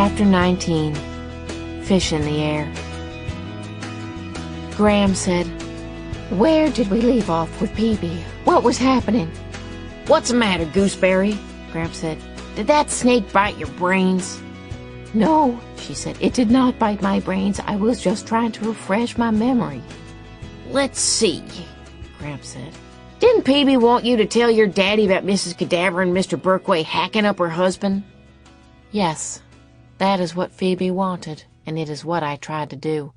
Chapter 19. Fish in the Air. Graham said, "Where did we leave off with Phoebe? What was happening?" "What's the matter, Gooseberry?" Graham said. "Did that snake bite your brains?" "No," she said, "it did not bite my brains. I was just trying to refresh my memory." "Let's see," Graham said. "Didn't Phoebe want you to tell your daddy about Mrs. Cadaver and Mr. Berkway hacking up her husband?" "Yes, that is what Phoebe wanted, and it is what I tried to do.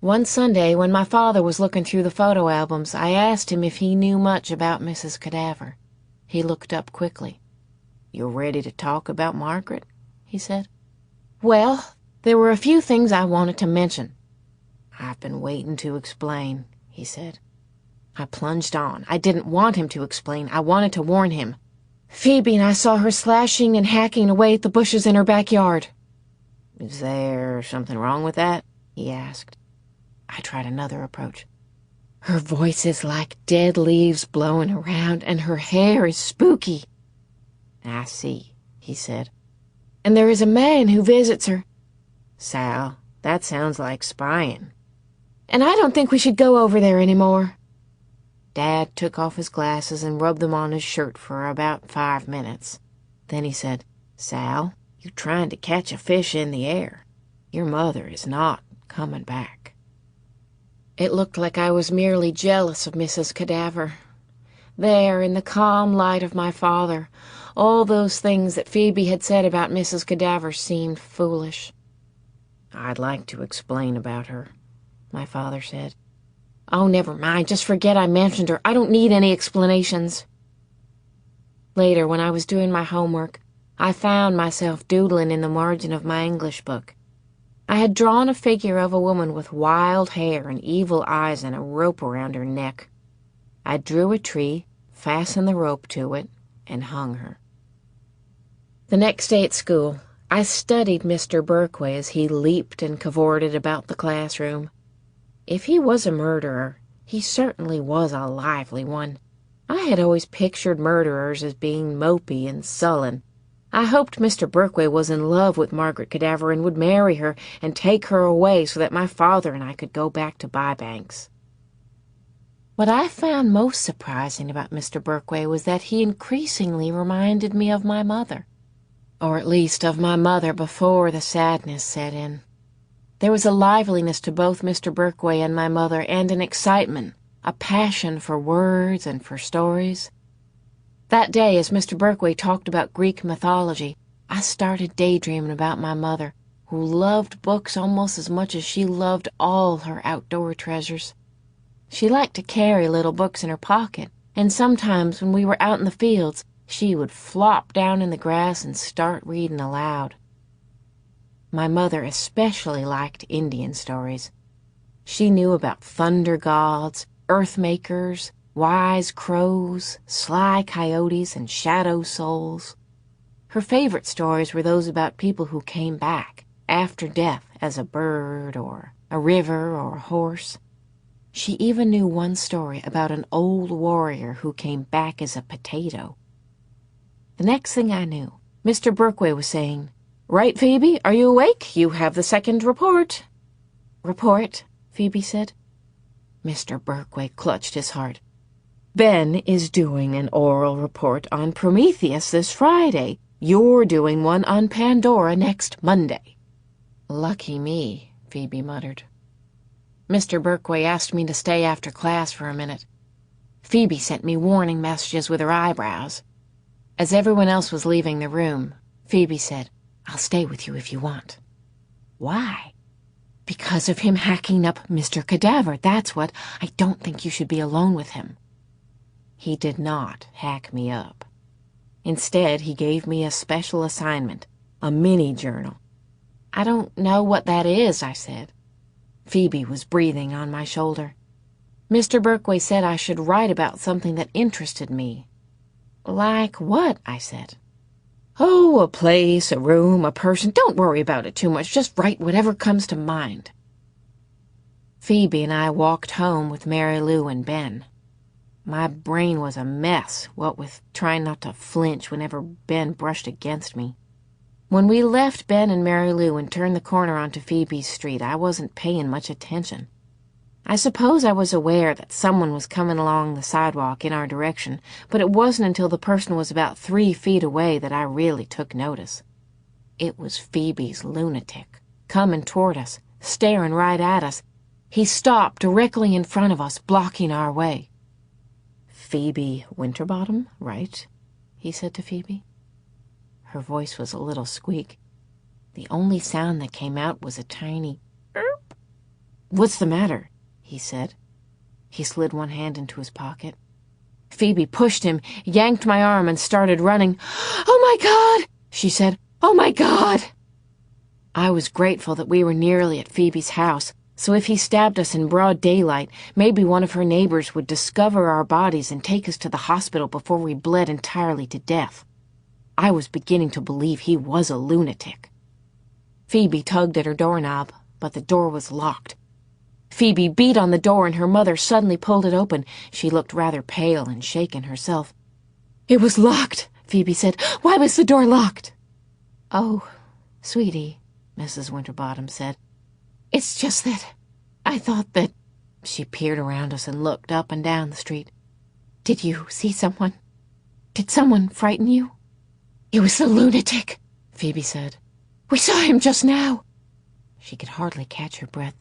One Sunday, when my father was looking through the photo albums, I asked him if he knew much about Mrs. Cadaver. He looked up quickly. "You're ready to talk about Margaret?" he said. "Well, there were a few things I wanted to mention." "I've been waiting to explain," he said. I plunged on. I didn't want him to explain. I wanted to warn him. "Phoebe and I saw her slashing and hacking away at the bushes in her backyard." "Is there something wrong with that?" he asked. I tried another approach. "Her voice is like dead leaves blowing around, and her hair is spooky." "I see," he said. "And there is a man who visits her." "Sal, that sounds like spying." "And I don't think we should go over there anymore." Dad took off his glasses and rubbed them on his shirt for about 5 minutes. Then he said, "Sal, you're trying to catch a fish in the air. Your mother is not coming back." It looked like I was merely jealous of Mrs. Cadaver. There, in the calm light of my father, all those things that Phoebe had said about Mrs. Cadaver seemed foolish. "I'd like to explain about her," my father said. "Oh, never mind. Just forget I mentioned her. I don't need any explanations." Later, when I was doing my homework, I found myself doodling in the margin of my English book. I had drawn a figure of a woman with wild hair and evil eyes and a rope around her neck. I drew a tree, fastened the rope to it, and hung her. The next day at school, I studied Mr. Berkway as he leaped and cavorted about the classroom. If he was a murderer, he certainly was a lively one. I had always pictured murderers as being mopey and sullen. I hoped Mr. Berkway was in love with Margaret Cadaver and would marry her and take her away so that my father and I could go back to Bybanks. What I found most surprising about Mr. Berkway was that he increasingly reminded me of my mother, or at least of my mother before the sadness set in. There was a liveliness to both Mr. Berkway and my mother, and an excitement, a passion for words and for stories. That day, as Mr. Berkway talked about Greek mythology, I started daydreaming about my mother, who loved books almost as much as she loved all her outdoor treasures. She liked to carry little books in her pocket, and sometimes when we were out in the fields, she would flop down in the grass and start reading aloud. My mother especially liked Indian stories. She knew about thunder gods, earth makers, wise crows, sly coyotes, and shadow souls. Her favorite stories were those about people who came back after death as a bird or a river or a horse. She even knew one story about an old warrior who came back as a potato. The next thing I knew, Mr. Berkway was saying, "Right, Phoebe, are you awake? You have the second report." "Report?" Phoebe said. Mr. Berkway clutched his heart. "Ben is doing an oral report on Prometheus this Friday. You're doing one on Pandora next Monday." "Lucky me," Phoebe muttered. Mr. Berkway asked me to stay after class for a minute. Phoebe sent me warning messages with her eyebrows. As everyone else was leaving the room, Phoebe said, "I'll stay with you if you want." "Why?" "Because of him hacking up Mr. Cadaver, that's what. I don't think you should be alone with him." He did not hack me up. Instead, he gave me a special assignment, a mini-journal. "I don't know what that is," I said. Phoebe was breathing on my shoulder. "Mr. Berkway said I should write about something that interested me." "Like what?" I said. "Oh, a place, a room, a person. Don't worry about it too much. Just write whatever comes to mind." Phoebe and I walked home with Mary Lou and Ben. My brain was a mess, what with trying not to flinch whenever Ben brushed against me. When we left Ben and Mary Lou and turned the corner onto Phoebe's street, I wasn't paying much attention. I suppose I was aware that someone was coming along the sidewalk in our direction, but it wasn't until the person was about 3 feet away that I really took notice. It was Phoebe's lunatic, coming toward us, staring right at us. He stopped directly in front of us, blocking our way. "Phoebe Winterbottom, right?" he said to Phoebe. Her voice was a little squeak. The only sound that came out was a tiny "erp." "What's the matter?" he said. He slid one hand into his pocket. Phoebe pushed him, yanked my arm, and started running. "Oh, my God!" she said. "Oh, my God!" I was grateful that we were nearly at Phoebe's house, so if he stabbed us in broad daylight, maybe one of her neighbors would discover our bodies and take us to the hospital before we bled entirely to death. I was beginning to believe he was a lunatic. Phoebe tugged at her doorknob, but the door was locked. Phoebe beat on the door, and her mother suddenly pulled it open. She looked rather pale and shaken herself. "It was locked," Phoebe said. "Why was the door locked?" "Oh, sweetie," Mrs. Winterbottom said. "It's just that I thought that—" She peered around us and looked up and down the street. "Did you see someone? Did someone frighten you?" "It was the lunatic," Phoebe said. "We saw him just now." She could hardly catch her breath.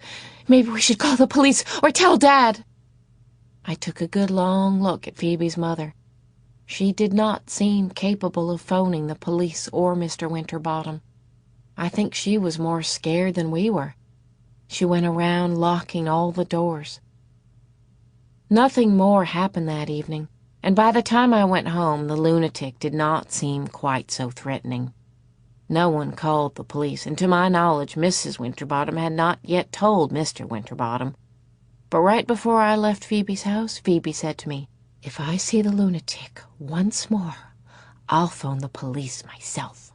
"Maybe we should call the police or tell Dad." I took a good long look at Phoebe's mother. She did not seem capable of phoning the police or Mr. Winterbottom. I think she was more scared than we were. She went around locking all the doors. Nothing more happened that evening, and by the time I went home, the lunatic did not seem quite so threatening. No one called the police, and to my knowledge, Mrs. Winterbottom had not yet told Mr. Winterbottom. But right before I left Phoebe's house, Phoebe said to me, "If I see the lunatic once more, I'll phone the police myself."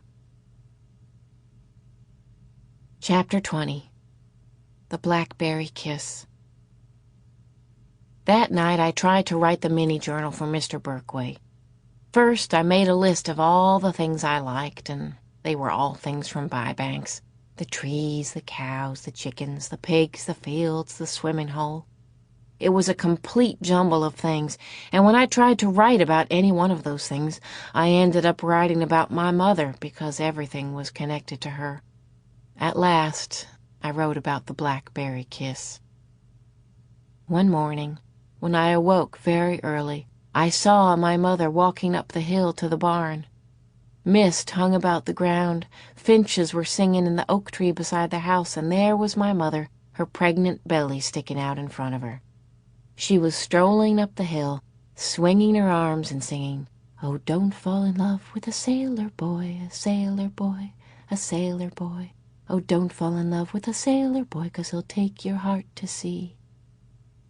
Chapter 20. The Blackberry Kiss. That night I tried to write the mini-journal for Mr. Berkway. First, I made a list of all the things I liked, and they were all things from Bybanks. The trees, the cows, the chickens, the pigs, the fields, the swimming hole. It was a complete jumble of things, and when I tried to write about any one of those things, I ended up writing about my mother because everything was connected to her. At last, I wrote about the blackberry kiss. One morning, when I awoke very early, I saw my mother walking up the hill to the barn. Mist hung about the ground, finches were singing in the oak tree beside the house, and there was my mother, her pregnant belly sticking out in front of her. She was strolling up the hill, swinging her arms and singing, "Oh, don't fall in love with a sailor boy, a sailor boy, a sailor boy. Oh, don't fall in love with a sailor boy, 'cause he'll take your heart to sea."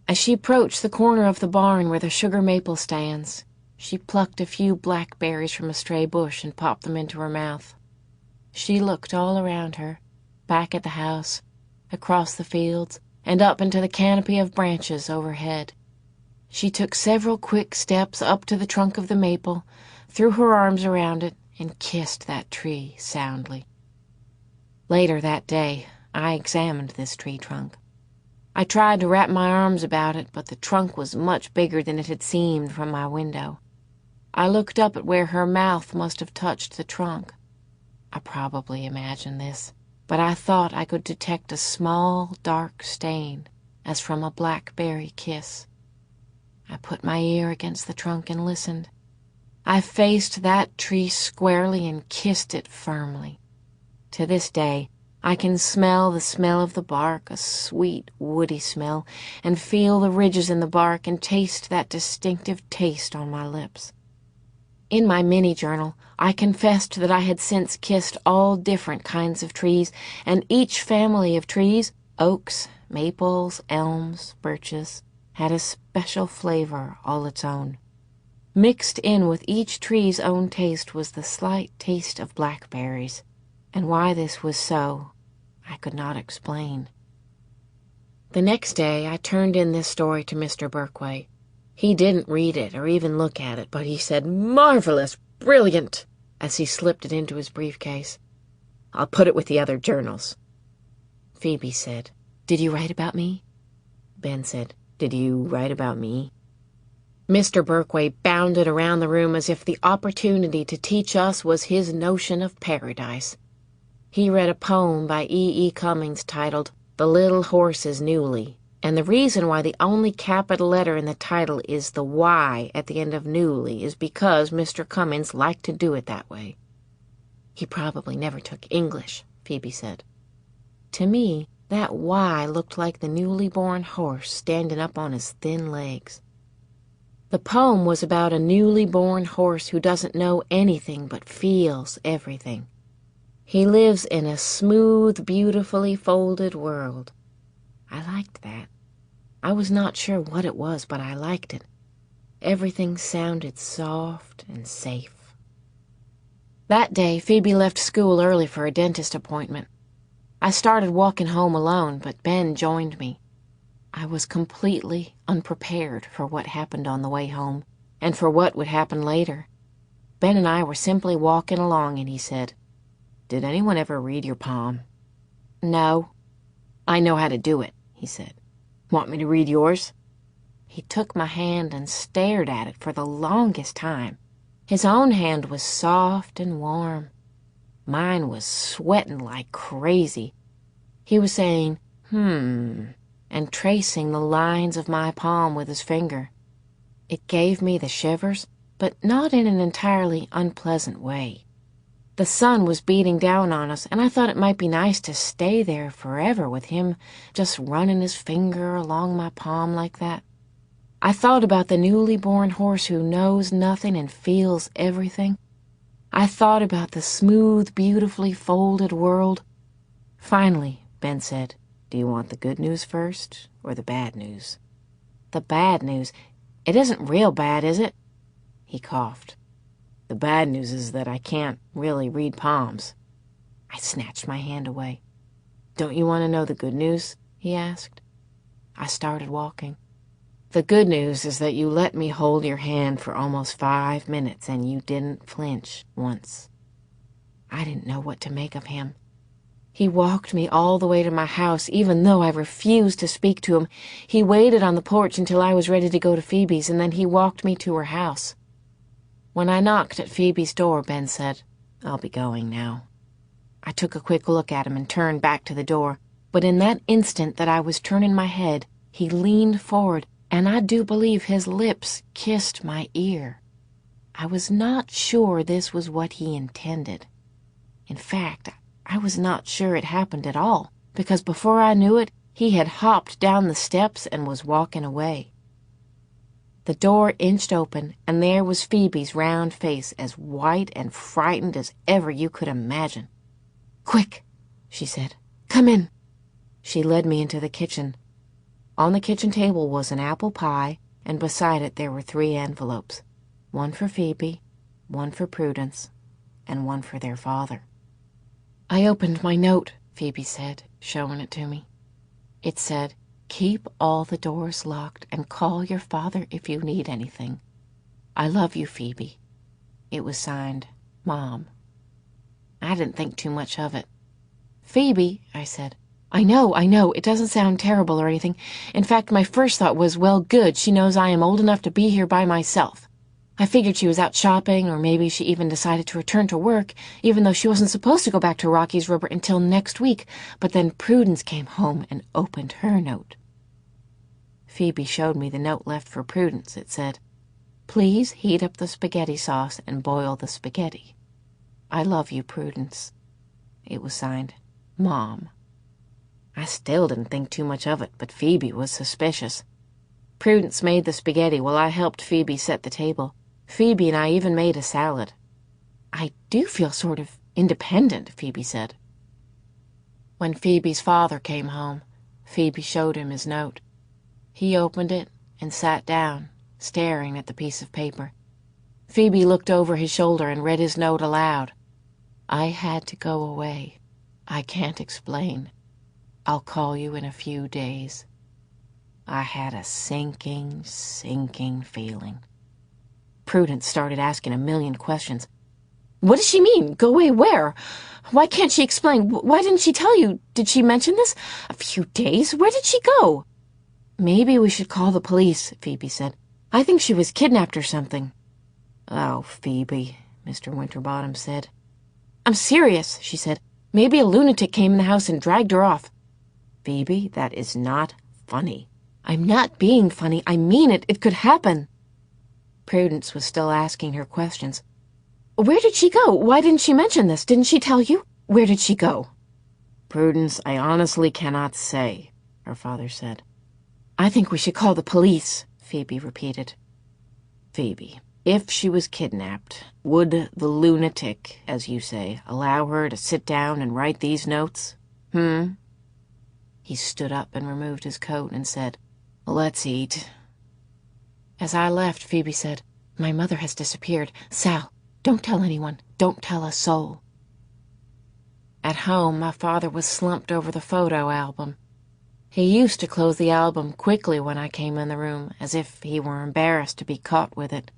As she approached the corner of the barn where the sugar maple stands, she plucked a few blackberries from a stray bush and popped them into her mouth. She looked all around her, back at the house, across the fields, and up into the canopy of branches overhead. She took several quick steps up to the trunk of the maple, threw her arms around it, and kissed that tree soundly. Later that day, I examined this tree trunk. I tried to wrap my arms about it, but the trunk was much bigger than it had seemed from my window. I looked up at where her mouth must have touched the trunk. I probably imagined this, but I thought I could detect a small, dark stain, as from a blackberry kiss. I put my ear against the trunk and listened. I faced that tree squarely and kissed it firmly. To this day, I can smell the smell of the bark, a sweet, woody smell, and feel the ridges in the bark and taste that distinctive taste on my lips. In my mini-journal, I confessed that I had since kissed all different kinds of trees, and each family of trees, oaks, maples, elms, birches, had a special flavor all its own. Mixed in with each tree's own taste was the slight taste of blackberries, and why this was so, I could not explain. The next day, I turned in this story to Mr. Berkway. He didn't read it or even look at it, but he said, "Marvelous! Brilliant!" as he slipped it into his briefcase. I'll put it with the other journals." Phoebe said, "Did you write about me?" Ben said, "Did you write about me?" Mr. Berkway bounded around the room as if the opportunity to teach us was his notion of paradise. He read a poem by E. Cummings titled "The Little Horse is Newly," and the reason why the only capital letter in the title is the Y at the end of Newly is because Mr. Cummings liked to do it that way. "He probably never took English," Phoebe said. To me, that Y looked like the newly born horse standing up on his thin legs. The poem was about a newly born horse who doesn't know anything but feels everything. He lives in a smooth, beautifully folded world. I liked that. I was not sure what it was, but I liked it. Everything sounded soft and safe. That day, Phoebe left school early for a dentist appointment. I started walking home alone, but Ben joined me. I was completely unprepared for what happened on the way home, and for what would happen later. Ben and I were simply walking along, and he said, "Did anyone ever read your poem?" "No." "I know how to do it," he said. "Want me to read yours?" He took my hand and stared at it for the longest time. His own hand was soft and warm. Mine was sweating like crazy. He was saying, and tracing the lines of my palm with his finger. It gave me the shivers, but not in an entirely unpleasant way. The sun was beating down on us, and I thought it might be nice to stay there forever with him just running his finger along my palm like that. I thought about the newly born horse who knows nothing and feels everything. I thought about the smooth, beautifully folded world. Finally, Ben said, "Do you want the good news first, or the bad news?" "The bad news. It isn't real bad, is it?" He coughed. "The bad news is that I can't really read palms." I snatched my hand away. "Don't you want to know the good news?" he asked. I started walking. "The good news is that you let me hold your hand for almost 5 minutes, and you didn't flinch once." I didn't know what to make of him. He walked me all the way to my house, even though I refused to speak to him. He waited on the porch until I was ready to go to Phoebe's, and then he walked me to her house. When I knocked at Phoebe's door, Ben said, "I'll be going now." I took a quick look at him and turned back to the door, but in that instant that I was turning my head, he leaned forward, and I do believe his lips kissed my ear. I was not sure this was what he intended. In fact, I was not sure it happened at all, because before I knew it, he had hopped down the steps and was walking away. The door inched open, and there was Phoebe's round face, as white and frightened as ever you could imagine. "Quick," she said. "Come in." She led me into the kitchen. On the kitchen table was an apple pie, and beside it there were 3 envelopes, one for Phoebe, one for Prudence, and one for their father. "I opened my note," Phoebe said, showing it to me. It said, "Keep all the doors locked and call your father if you need anything. I love you, Phoebe." It was signed, Mom. I didn't think too much of it. "Phoebe," I said, I know, it doesn't sound terrible or anything. In fact, my first thought was, well, good, she knows I am old enough to be here by myself. I figured she was out shopping, or maybe she even decided to return to work, even though she wasn't supposed to go back to Rocky's River until next week. But then Prudence came home and opened her note. Phoebe showed me the note left for Prudence. It said, "Please heat up the spaghetti sauce and boil the spaghetti. I love you, Prudence." It was signed, Mom. I still didn't think too much of it, but Phoebe was suspicious. Prudence made the spaghetti while I helped Phoebe set the table. Phoebe and I even made a salad. "I do feel sort of independent," Phoebe said. When Phoebe's father came home, Phoebe showed him his note. He opened it and sat down, staring at the piece of paper. Phoebe looked over his shoulder and read his note aloud. "I had to go away. I can't explain. I'll call you in a few days." I had a sinking feeling. Prudence started asking a million questions. What does she mean? Go away where? Why can't she explain? Why didn't she tell you? Did she mention this? A few days? Where did she go? Maybe we should call the police, Phoebe said. I think she was kidnapped or something. Oh, Phoebe, Mr. Winterbottom said. I'm serious, she said. Maybe a lunatic came in the house and dragged her off. Phoebe, that is not funny. I'm not being funny. I mean it. It could happen. Prudence was still asking her questions. Where did she go? Why didn't she mention this? Didn't she tell you? Where did she go? Prudence, I honestly cannot say, her father said. I think we should call the police, Phoebe repeated. Phoebe, if she was kidnapped, would the lunatic, as you say, allow her to sit down and write these notes? He stood up and removed his coat and said, Let's eat. As I left, Phoebe said, My mother has disappeared. Sal, don't tell anyone. Don't tell a soul. At home, my father was slumped over the photo album. He used to close the album quickly when I came in the room, as if he were embarrassed to be caught with it.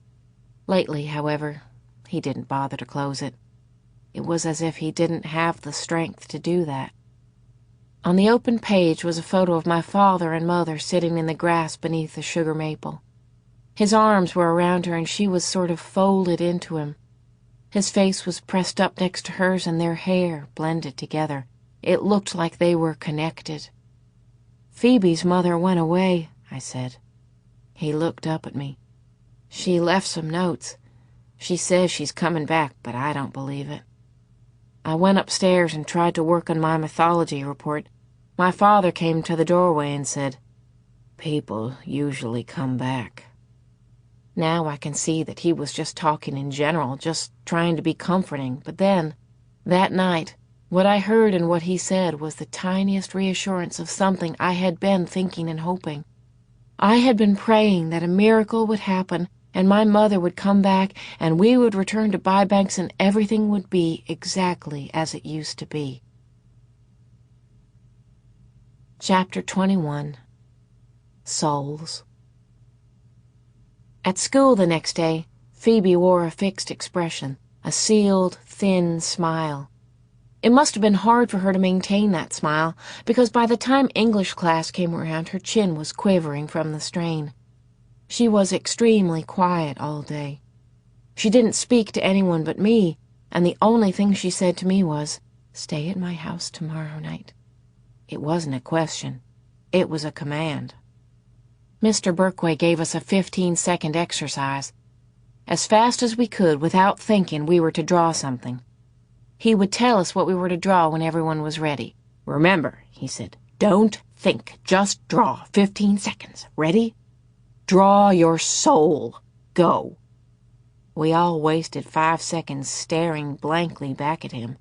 Lately, however, he didn't bother to close it. It was as if he didn't have the strength to do that. On the open page was a photo of my father and mother sitting in the grass beneath the sugar maple. His arms were around her and she was sort of folded into him. His face was pressed up next to hers and their hair blended together. It looked like they were connected. Phoebe's mother went away, I said. He looked up at me. She left some notes. She says she's coming back, but I don't believe it. I went upstairs and tried to work on my mythology report. My father came to the doorway and said, People usually come back. Now I can see that he was just talking in general, just trying to be comforting. But then, that night, what I heard and what he said was the tiniest reassurance of something I had been thinking and hoping. I had been praying that a miracle would happen and my mother would come back and we would return to Bybanks and everything would be exactly as it used to be. Chapter 21. Souls. At school the next day, Phoebe wore a fixed expression, a sealed, thin smile. It must have been hard for her to maintain that smile, because by the time English class came around, her chin was quivering from the strain. She was extremely quiet all day. She didn't speak to anyone but me, and the only thing she said to me was, Stay at my house tomorrow night. It wasn't a question. It was a command. Mr. Berkway gave us a 15-second exercise. As fast as we could, without thinking, we were to draw something. He would tell us what we were to draw when everyone was ready. Remember, he said, don't think, just draw. 15 seconds. Ready? Draw your soul. Go. We all wasted 5 seconds staring blankly back at him.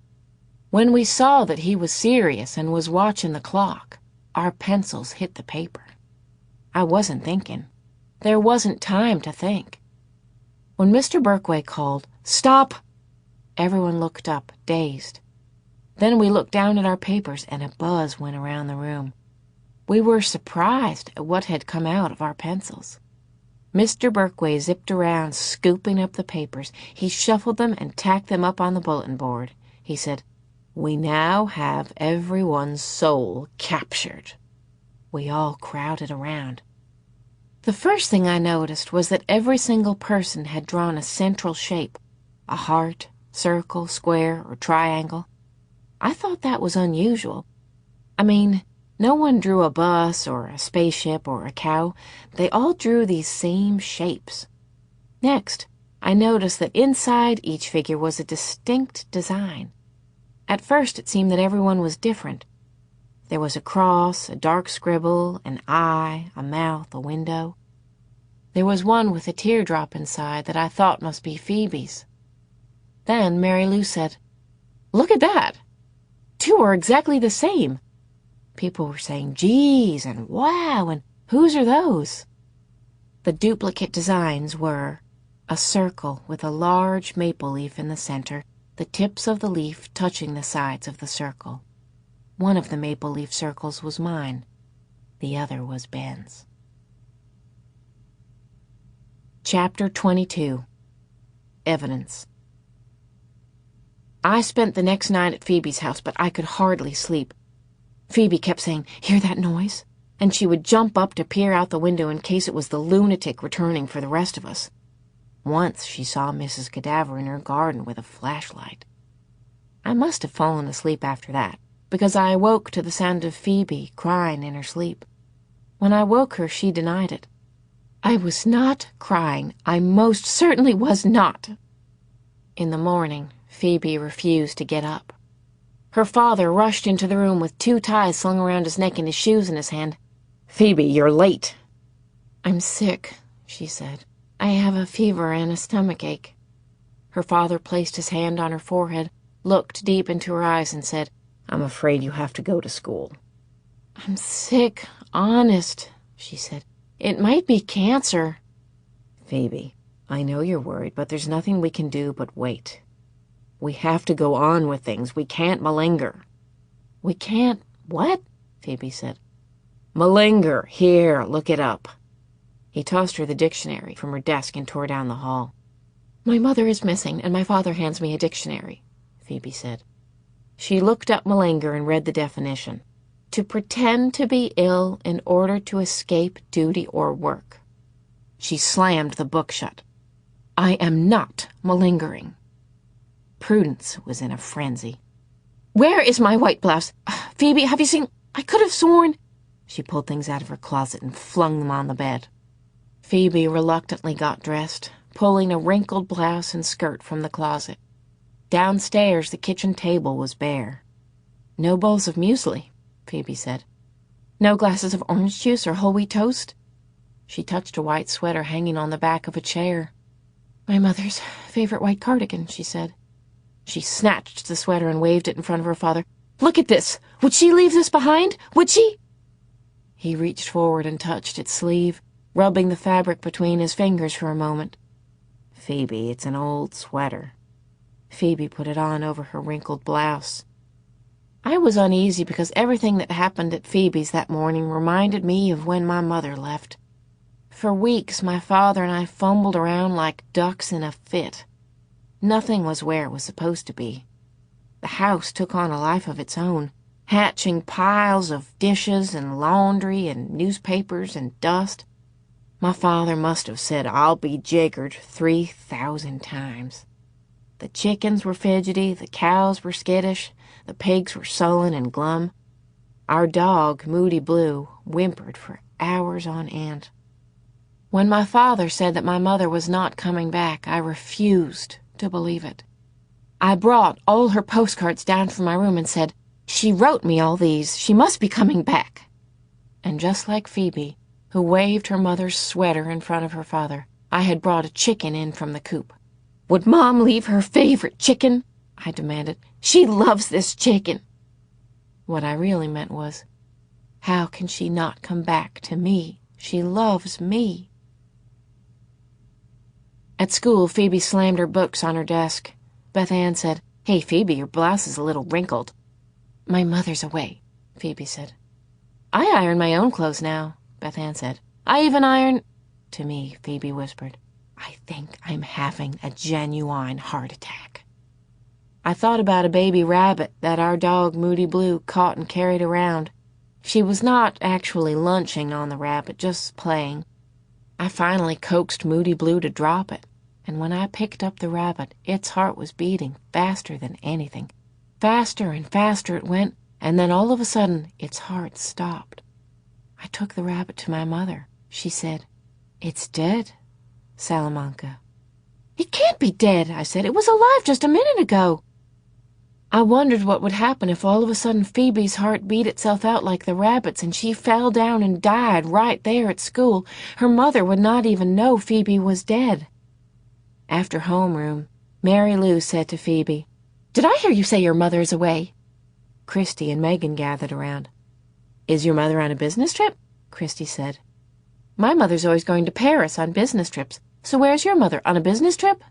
When we saw that he was serious and was watching the clock, our pencils hit the paper. I wasn't thinking. There wasn't time to think. When Mr. Berkway called, Stop! Everyone looked up, dazed. Then we looked down at our papers and a buzz went around the room. We were surprised at what had come out of our pencils. Mr. Berkway zipped around, scooping up the papers. He shuffled them and tacked them up on the bulletin board. He said, We now have everyone's soul captured. We all crowded around. The first thing I noticed was that every single person had drawn a central shape, a heart, circle, square, or triangle. I thought that was unusual. I mean, no one drew a bus or a spaceship or a cow. They all drew these same shapes. Next, I noticed that inside each figure was a distinct design. At first it seemed that everyone was different. There was a cross, a dark scribble, an eye, a mouth, a window. There was one with a teardrop inside that I thought must be Phoebe's. Then Mary Lou said, Look at that! 2 are exactly the same. People were saying, Geez, and wow, and whose are those? The duplicate designs were a circle with a large maple leaf in the center, the tips of the leaf touching the sides of the circle. One of the maple leaf circles was mine. The other was Ben's. Chapter 22. Evidence. I spent the next night at Phoebe's house, but I could hardly sleep. Phoebe kept saying, "Hear that noise?" And she would jump up to peer out the window in case it was the lunatic returning for the rest of us. Once she saw Mrs. Cadaver in her garden with a flashlight. I must have fallen asleep after that, because I awoke to the sound of Phoebe crying in her sleep. When I woke her, she denied it. I was not crying. I most certainly was not. In the morning, Phoebe refused to get up. Her father rushed into the room with 2 ties slung around his neck and his shoes in his hand. "Phoebe, you're late." "I'm sick," she said. "I have a fever and a stomachache." Her father placed his hand on her forehead, looked deep into her eyes, and said, "I'm afraid you have to go to school." "I'm sick, honest," she said. "It might be cancer." "Phoebe, I know you're worried, but there's nothing we can do but wait. We have to go on with things. We can't malinger." "We can't what?" Phoebe said. "Malinger. Here, look it up." He tossed her the dictionary from her desk and tore down the hall. "My mother is missing, and my father hands me a dictionary," Phoebe said. She looked up malinger and read the definition. To pretend to be ill in order to escape duty or work. She slammed the book shut. "I am not malingering." Prudence was in a frenzy. "Where is my white blouse? Phoebe, have you seen? I could have sworn—" She pulled things out of her closet and flung them on the bed. Phoebe reluctantly got dressed, pulling a wrinkled blouse and skirt from the closet. Downstairs, the kitchen table was bare. "No bowls of muesli," Phoebe said. "No glasses of orange juice or whole wheat toast?" She touched a white sweater hanging on the back of a chair. "My mother's favorite white cardigan," she said. She snatched the sweater and waved it in front of her father. "Look at this! Would she leave this behind? Would she?" He reached forward and touched its sleeve, rubbing the fabric between his fingers for a moment. "Phoebe, it's an old sweater." Phoebe put it on over her wrinkled blouse. I was uneasy because everything that happened at Phoebe's that morning reminded me of when my mother left. For weeks, my father and I fumbled around like ducks in a fit. Nothing was where it was supposed to be. The house took on a life of its own, hatching piles of dishes and laundry and newspapers and dust. My father must have said, "I'll be jiggered," 3,000 times. The chickens were fidgety, the cows were skittish, the pigs were sullen and glum. Our dog, Moody Blue, whimpered for hours on end. When my father said that my mother was not coming back, I refused to believe it. I brought all her postcards down from my room and said, "She wrote me all these. She must be coming back." And just like Phoebe, who waved her mother's sweater in front of her father, I had brought a chicken in from the coop. "Would Mom leave her favorite chicken?" I demanded. "She loves this chicken." What I really meant was, how can she not come back to me? She loves me. At school, Phoebe slammed her books on her desk. Beth Ann said, "Hey, Phoebe, your blouse is a little wrinkled." "My mother's away," Phoebe said. "I iron my own clothes now," Beth Ann said. "I even iron—" To me, Phoebe whispered, "I think I'm having a genuine heart attack." I thought about a baby rabbit that our dog Moody Blue caught and carried around. She was not actually lunching on the rabbit, just playing. I finally coaxed Moody Blue to drop it, and when I picked up the rabbit, its heart was beating faster than anything. Faster and faster it went, and then all of a sudden, its heart stopped. I took the rabbit to my mother. She said, "It's dead, Salamanca." "It can't be dead," I said. "It was alive just a minute ago." I wondered what would happen if all of a sudden Phoebe's heart beat itself out like the rabbit's and she fell down and died right there at school. Her mother would not even know Phoebe was dead. After homeroom, Mary Lou said to Phoebe, "Did I hear you say your mother is away?" Christy and Megan gathered around. "Is your mother on a business trip?" Christy said. "My mother's always going to Paris on business trips. So where's your mother, on a business trip?"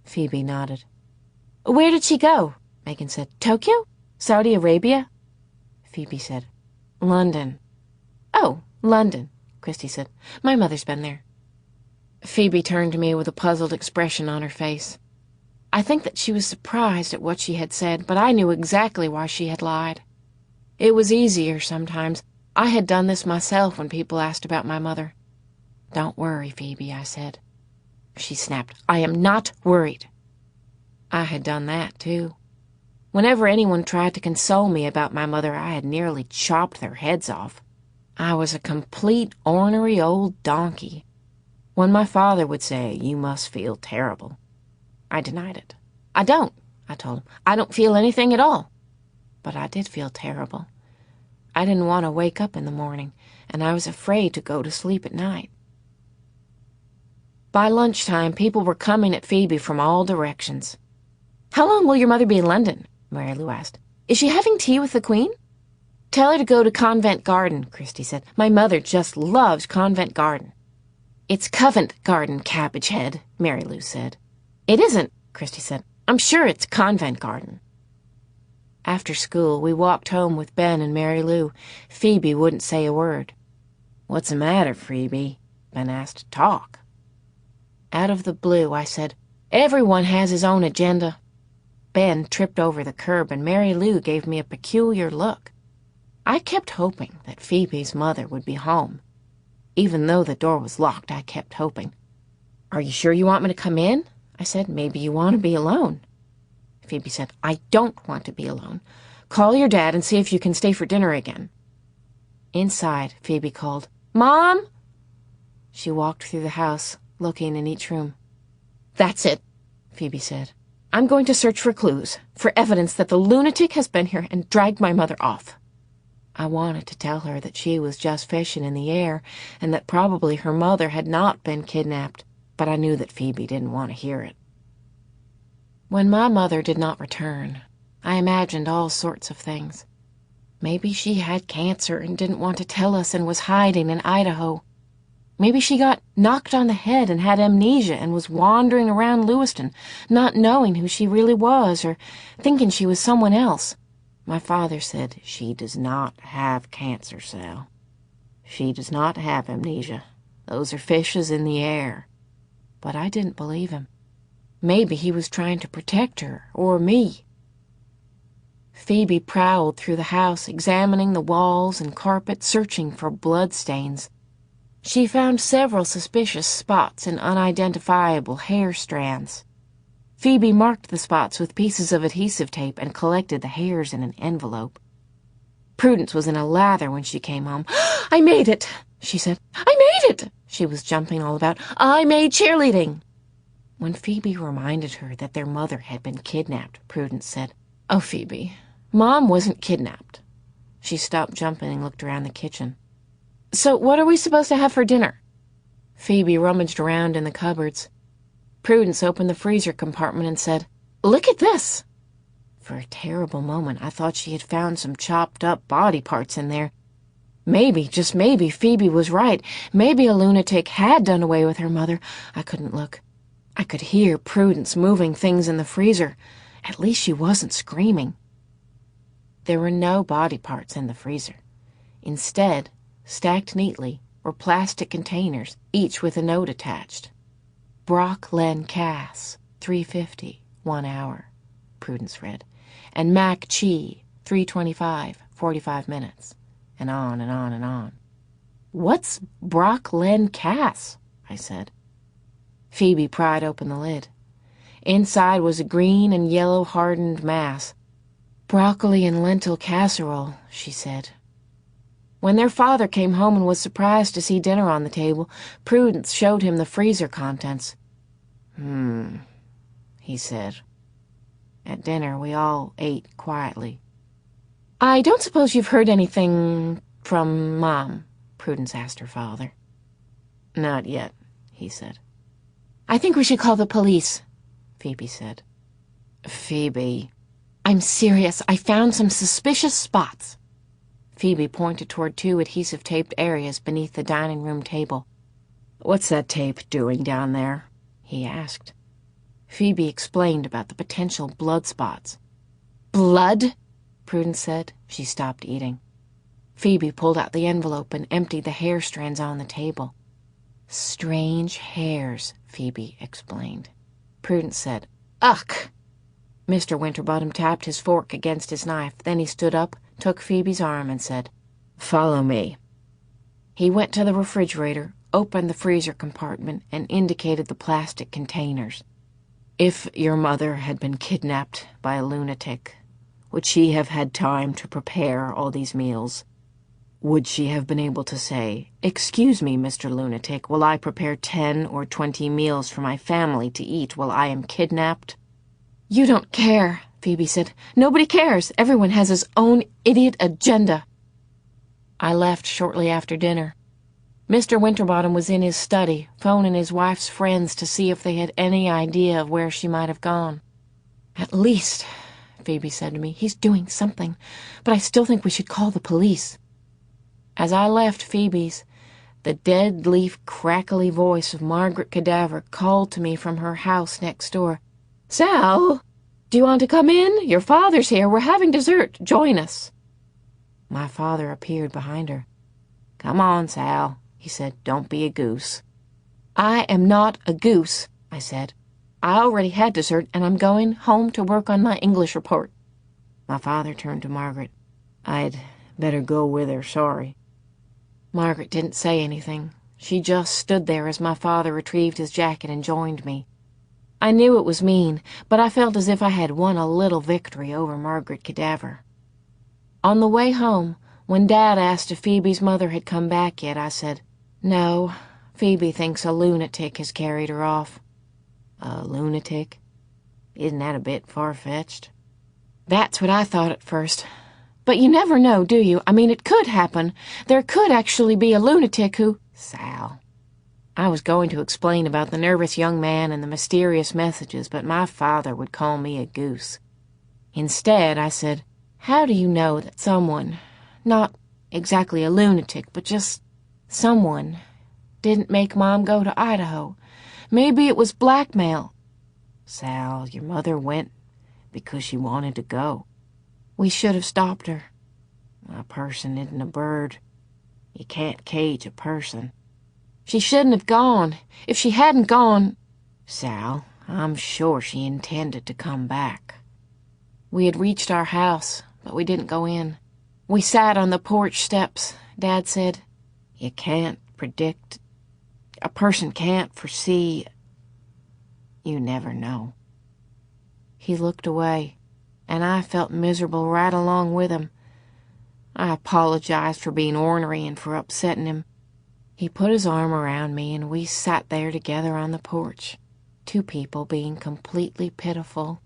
Phoebe nodded. "Where did she go?" Megan said. "Tokyo? Saudi Arabia?" Phoebe said, "London." "Oh, London," Christy said. "My mother's been there." Phoebe turned to me with a puzzled expression on her face. I think that she was surprised at what she had said, but I knew exactly why she had lied. It was easier sometimes. I had done this myself when people asked about my mother. "Don't worry, Phoebe," I said. She snapped, "I am not worried." I had done that, too. Whenever anyone tried to console me about my mother, I had nearly chopped their heads off. I was a complete ornery old donkey. When my father would say, "You must feel terrible," I denied it. "I don't," I told him. "I don't feel anything at all." But I did feel terrible. I didn't want to wake up in the morning, and I was afraid to go to sleep at night. By lunchtime, people were coming at Phoebe from all directions. "How long will your mother be in London?" Mary Lou asked. "Is she having tea with the Queen?" "Tell her to go to Convent Garden," Christy said. "My mother just loves Convent Garden." "It's Covent Garden, Cabbage Head," Mary Lou said. "It isn't," Christy said. "I'm sure it's Convent Garden." After school, we walked home with Ben and Mary Lou. Phoebe wouldn't say a word. "What's the matter, Phoebe?" Ben asked. "Talk." Out of the blue, I said, "Everyone has his own agenda." Ben tripped over the curb, and Mary Lou gave me a peculiar look. I kept hoping that Phoebe's mother would be home. Even though the door was locked, I kept hoping. "Are you sure you want me to come in?" I said. "Maybe you want to be alone." Phoebe said, "I don't want to be alone. Call your dad and see if you can stay for dinner again." Inside, Phoebe called, "Mom!" She walked through the house, looking in each room. "That's it," Phoebe said. "I'm going to search for clues, for evidence that the lunatic has been here and dragged my mother off." I wanted to tell her that she was just fishing in the air and that probably her mother had not been kidnapped, but I knew that Phoebe didn't want to hear it. When my mother did not return, I imagined all sorts of things. Maybe she had cancer and didn't want to tell us and was hiding in Idaho. Maybe she got knocked on the head and had amnesia and was wandering around Lewiston, not knowing who she really was or thinking she was someone else. My father said, "She does not have cancer, Sal. She does not have amnesia. Those are fishes in the air." But I didn't believe him. Maybe he was trying to protect her, or me. Phoebe prowled through the house, examining the walls and carpet, searching for bloodstains. She found several suspicious spots and unidentifiable hair strands. Phoebe marked the spots with pieces of adhesive tape and collected the hairs in an envelope. Prudence was in a lather when she came home. "I made it," she said. "I made it!" She was jumping all about. "I made cheerleading." When Phoebe reminded her that their mother had been kidnapped, Prudence said, "Oh, Phoebe, Mom wasn't kidnapped." She stopped jumping and looked around the kitchen. "So what are we supposed to have for dinner?" Phoebe rummaged around in the cupboards. Prudence opened the freezer compartment and said, "Look at this." For a terrible moment, I thought she had found some chopped-up body parts in there. Maybe, just maybe, Phoebe was right. Maybe a lunatic had done away with her mother. I couldn't look. I could hear Prudence moving things in the freezer. At least she wasn't screaming. There were no body parts in the freezer. Instead, stacked neatly, were plastic containers, each with a note attached. "Brock Len Cass, 3:50, 1 hour," Prudence read, and Mac Chi, 3:25, 45 minutes, and on and on and on. "What's Brock Len Cass?" I said. Phoebe pried open the lid. Inside was a green and yellow hardened mass. "Broccoli and lentil casserole," she said. When their father came home and was surprised to see dinner on the table, Prudence showed him the freezer contents. He said. At dinner, we all ate quietly. "I don't suppose you've heard anything from Mom?" Prudence asked her father. "Not yet," he said. "I think we should call the police," Phoebe said. "Phoebe." "I'm serious. I found some suspicious spots." Phoebe pointed toward 2 adhesive-taped areas beneath the dining room table. "What's that tape doing down there?" he asked. Phoebe explained about the potential blood spots. "Blood?" Prudence said. She stopped eating. Phoebe pulled out the envelope and emptied the hair strands on the table. "Strange hairs," Phoebe explained. Prudence said, Ugh! Mr. Winterbottom tapped his fork against his knife. Then he stood up, took Phoebe's arm, and said, "Follow me." He went to the refrigerator, opened the freezer compartment, and indicated the plastic containers. "If your mother had been kidnapped by a lunatic, would she have had time to prepare all these meals? Would she have been able to say, 'Excuse me, Mr. Lunatic, will I prepare 10 or 20 meals for my family to eat while I am kidnapped?'" "You don't care," Phoebe said. "Nobody cares. Everyone has his own idiot agenda." I left shortly after dinner. Mr. Winterbottom was in his study, phoning his wife's friends to see if they had any idea of where she might have gone. "At least," Phoebe said to me, "he's doing something, but I still think we should call the police." As I left Phoebe's, the dead-leaf, crackly voice of Margaret Cadaver called to me from her house next door. "Sal, do you want to come in? Your father's here. We're having dessert. Join us." My father appeared behind her. "Come on, Sal," he said. "Don't be a goose." "I am not a goose," I said. "I already had dessert, and I'm going home to work on my English report." My father turned to Margaret. "I'd better go with her, sorry." Margaret didn't say anything. She just stood there as my father retrieved his jacket and joined me. I knew it was mean, but I felt as if I had won a little victory over Margaret Cadaver. On the way home, when Dad asked if Phoebe's mother had come back yet, I said, "No, Phoebe thinks a lunatic has carried her off." "A lunatic? Isn't that a bit far-fetched?" "That's what I thought at first. But you never know, do you? I mean, it could happen. There could actually be a lunatic who—" "Sal." I was going to explain about the nervous young man and the mysterious messages, but my father would call me a goose. Instead, I said, "How do you know that someone, not exactly a lunatic, but just someone, didn't make Mom go to Idaho? Maybe it was blackmail." "Sal, your mother went because she wanted to go." "We should have stopped her." "A person isn't a bird. You can't cage a person." "She shouldn't have gone. If she hadn't gone—" "Sal, I'm sure she intended to come back." We had reached our house, but we didn't go in. We sat on the porch steps. Dad said, "You can't predict. A person can't foresee. You never know." He looked away, and I felt miserable right along with him. I apologized for being ornery and for upsetting him. He put his arm around me, and we sat there together on the porch, two people being completely pitiful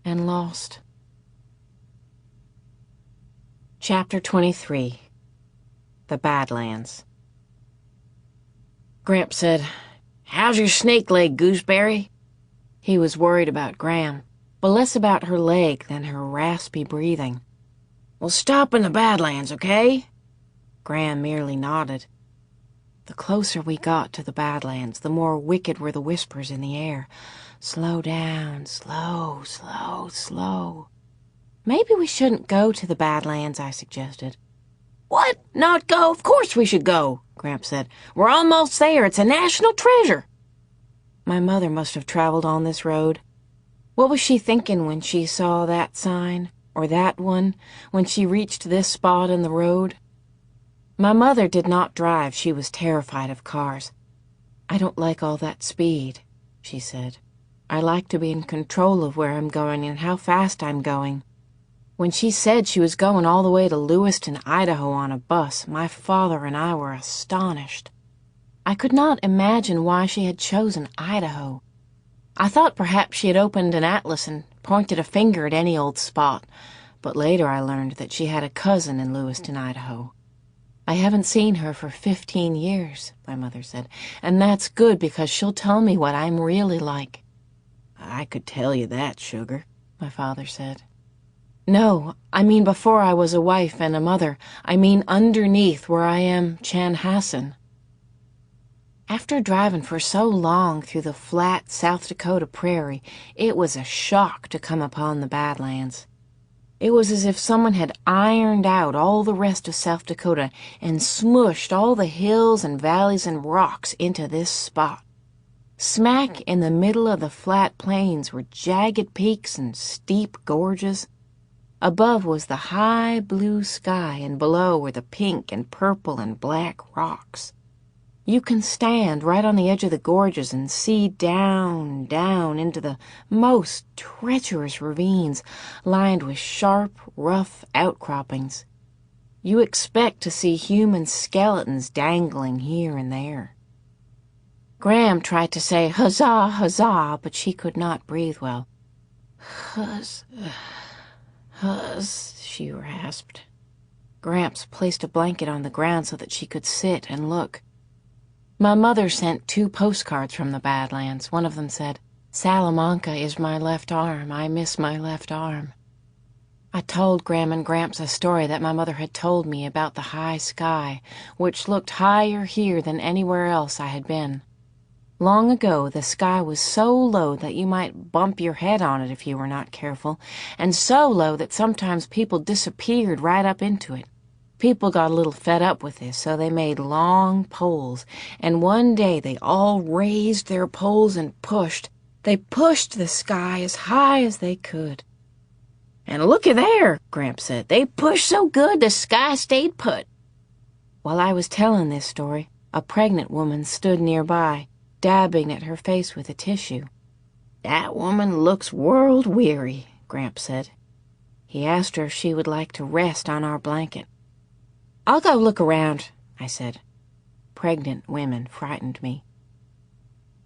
and lost. Chapter 23. The Badlands. Gramp said, "How's your snake leg, Gooseberry?" He was worried about Gram, but less about her leg than her raspy breathing. "We'll stop in the Badlands, okay?" Gram merely nodded. The closer we got to the Badlands, the more wicked were the whispers in the air. "Slow down, slow, slow, slow." "Maybe we shouldn't go to the Badlands," I suggested. "What? Not go? Of course we should go," Gramps said. "We're almost there. It's a national treasure." My mother must have traveled on this road. What was she thinking when she saw that sign, or that one, when she reached this spot in the road? My mother did not drive. She was terrified of cars. "I don't like all that speed," she said. "I like to be in control of where I'm going and how fast I'm going." When she said she was going all the way to Lewiston, Idaho on a bus, my father and I were astonished. I could not imagine why she had chosen Idaho. I thought perhaps she had opened an atlas and pointed a finger at any old spot, but later I learned that she had a cousin in Lewiston, Idaho. "I haven't seen her for 15 years, my mother said, "and that's good because she'll tell me what I'm really like." "I could tell you that, sugar," my father said. "No, I mean before I was a wife and a mother. I mean underneath where I am Chanhassen." After driving for so long through the flat South Dakota prairie, it was a shock to come upon the Badlands. It was as if someone had ironed out all the rest of South Dakota and smushed all the hills and valleys and rocks into this spot. Smack in the middle of the flat plains were jagged peaks and steep gorges. Above was the high blue sky, and below were the pink and purple and black rocks. You can stand right on the edge of the gorges and see down, down into the most treacherous ravines lined with sharp, rough outcroppings. You expect to see human skeletons dangling here and there. Graham tried to say huzzah, huzzah, but she could not breathe well. Huzz, she rasped. Gramps placed a blanket on the ground so that she could sit and look. My mother sent 2 postcards from the Badlands. One of them said, "Salamanca is my left arm. I miss my left arm." I told Graham and Gramps a story that my mother had told me about the high sky, which looked higher here than anywhere else I had been. Long ago, the sky was so low that you might bump your head on it if you were not careful, and so low that sometimes people disappeared right up into it. People got a little fed up with this, so they made long poles, and one day they all raised their poles and pushed. They pushed the sky as high as they could. "And looky there," Gramps said. "They pushed so good the sky stayed put." While I was telling this story, a pregnant woman stood nearby, dabbing at her face with a tissue. "That woman looks world-weary," Gramps said. He asked her if she would like to rest on our blanket. "I'll go look around," I said. Pregnant women frightened me.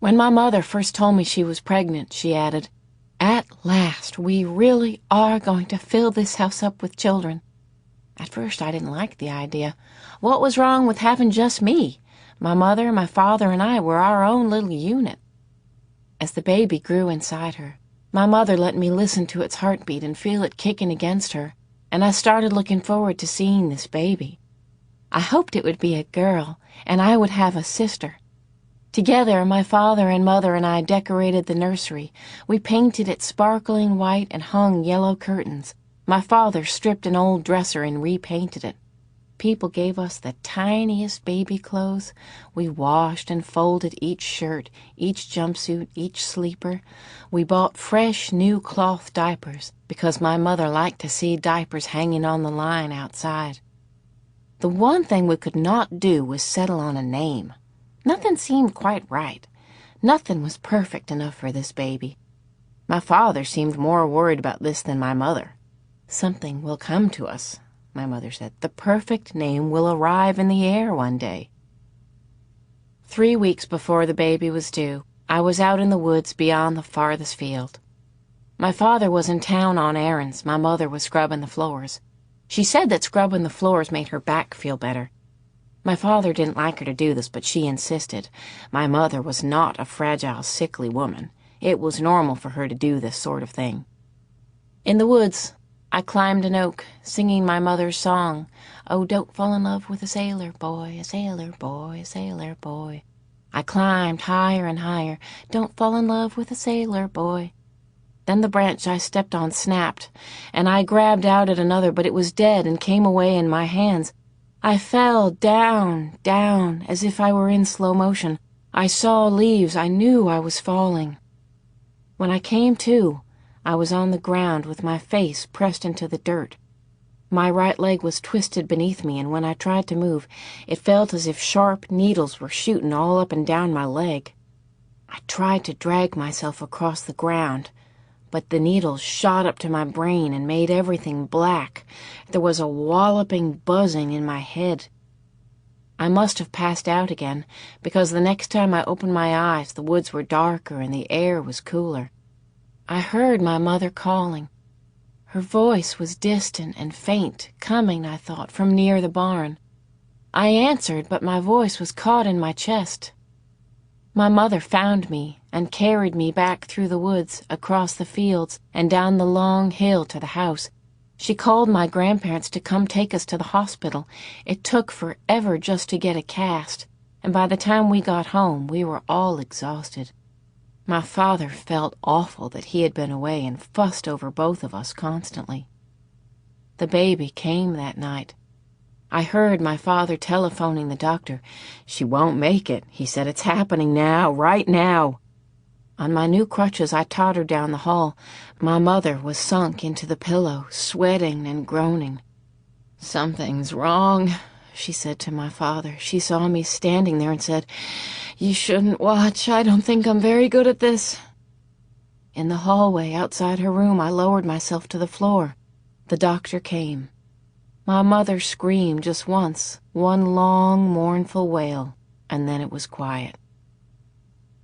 When my mother first told me she was pregnant, she added, "At last, we really are going to fill this house up with children." At first, I didn't like the idea. What was wrong with having just me? My mother, my father, and I were our own little unit. As the baby grew inside her, my mother let me listen to its heartbeat and feel it kicking against her, and I started looking forward to seeing this baby. I hoped it would be a girl, and I would have a sister. Together, my father and mother and I decorated the nursery. We painted it sparkling white and hung yellow curtains. My father stripped an old dresser and repainted it. People gave us the tiniest baby clothes. We washed and folded each shirt, each jumpsuit, each sleeper. We bought fresh, new cloth diapers because my mother liked to see diapers hanging on the line outside. The one thing we could not do was settle on a name. Nothing seemed quite right. Nothing was perfect enough for this baby. My father seemed more worried about this than my mother. "Something will come to us," my mother said. "The perfect name will arrive in the air one day." 3 weeks before the baby was due, I was out in the woods beyond the farthest field. My father was in town on errands. My mother was scrubbing the floors. She said that scrubbing the floors made her back feel better. My father didn't like her to do this, but she insisted. My mother was not a fragile, sickly woman. It was normal for her to do this sort of thing. In the woods, I climbed an oak, singing my mother's song, "Oh, don't fall in love with a sailor boy, a sailor boy, a sailor boy." I climbed higher and higher, "Don't fall in love with a sailor boy." Then the branch I stepped on snapped, and I grabbed out at another, but it was dead and came away in my hands. I fell down, down, as if I were in slow motion. I saw leaves. I knew I was falling. When I came to, I was on the ground with my face pressed into the dirt. My right leg was twisted beneath me, and when I tried to move, it felt as if sharp needles were shooting all up and down my leg. I tried to drag myself across the ground, but the needles shot up to my brain and made everything black. There was a walloping buzzing in my head. I must have passed out again, because the next time I opened my eyes, the woods were darker and the air was cooler. I heard my mother calling. Her voice was distant and faint, coming, I thought, from near the barn. I answered, but my voice was caught in my chest. My mother found me and carried me back through the woods, across the fields, and down the long hill to the house. She called my grandparents to come take us to the hospital. It took forever just to get a cast, and by the time we got home, we were all exhausted. My father felt awful that he had been away and fussed over both of us constantly. The baby came that night. I heard my father telephoning the doctor. "She won't make it," he said. "It's happening now, right now." On my new crutches, I tottered down the hall. My mother was sunk into the pillow, sweating and groaning. "Something's wrong," she said to my father. She saw me standing there and said, "You shouldn't watch. I don't think I'm very good at this." In the hallway outside her room, I lowered myself to the floor. The doctor came. My mother screamed just once, one long, mournful wail, and then it was quiet.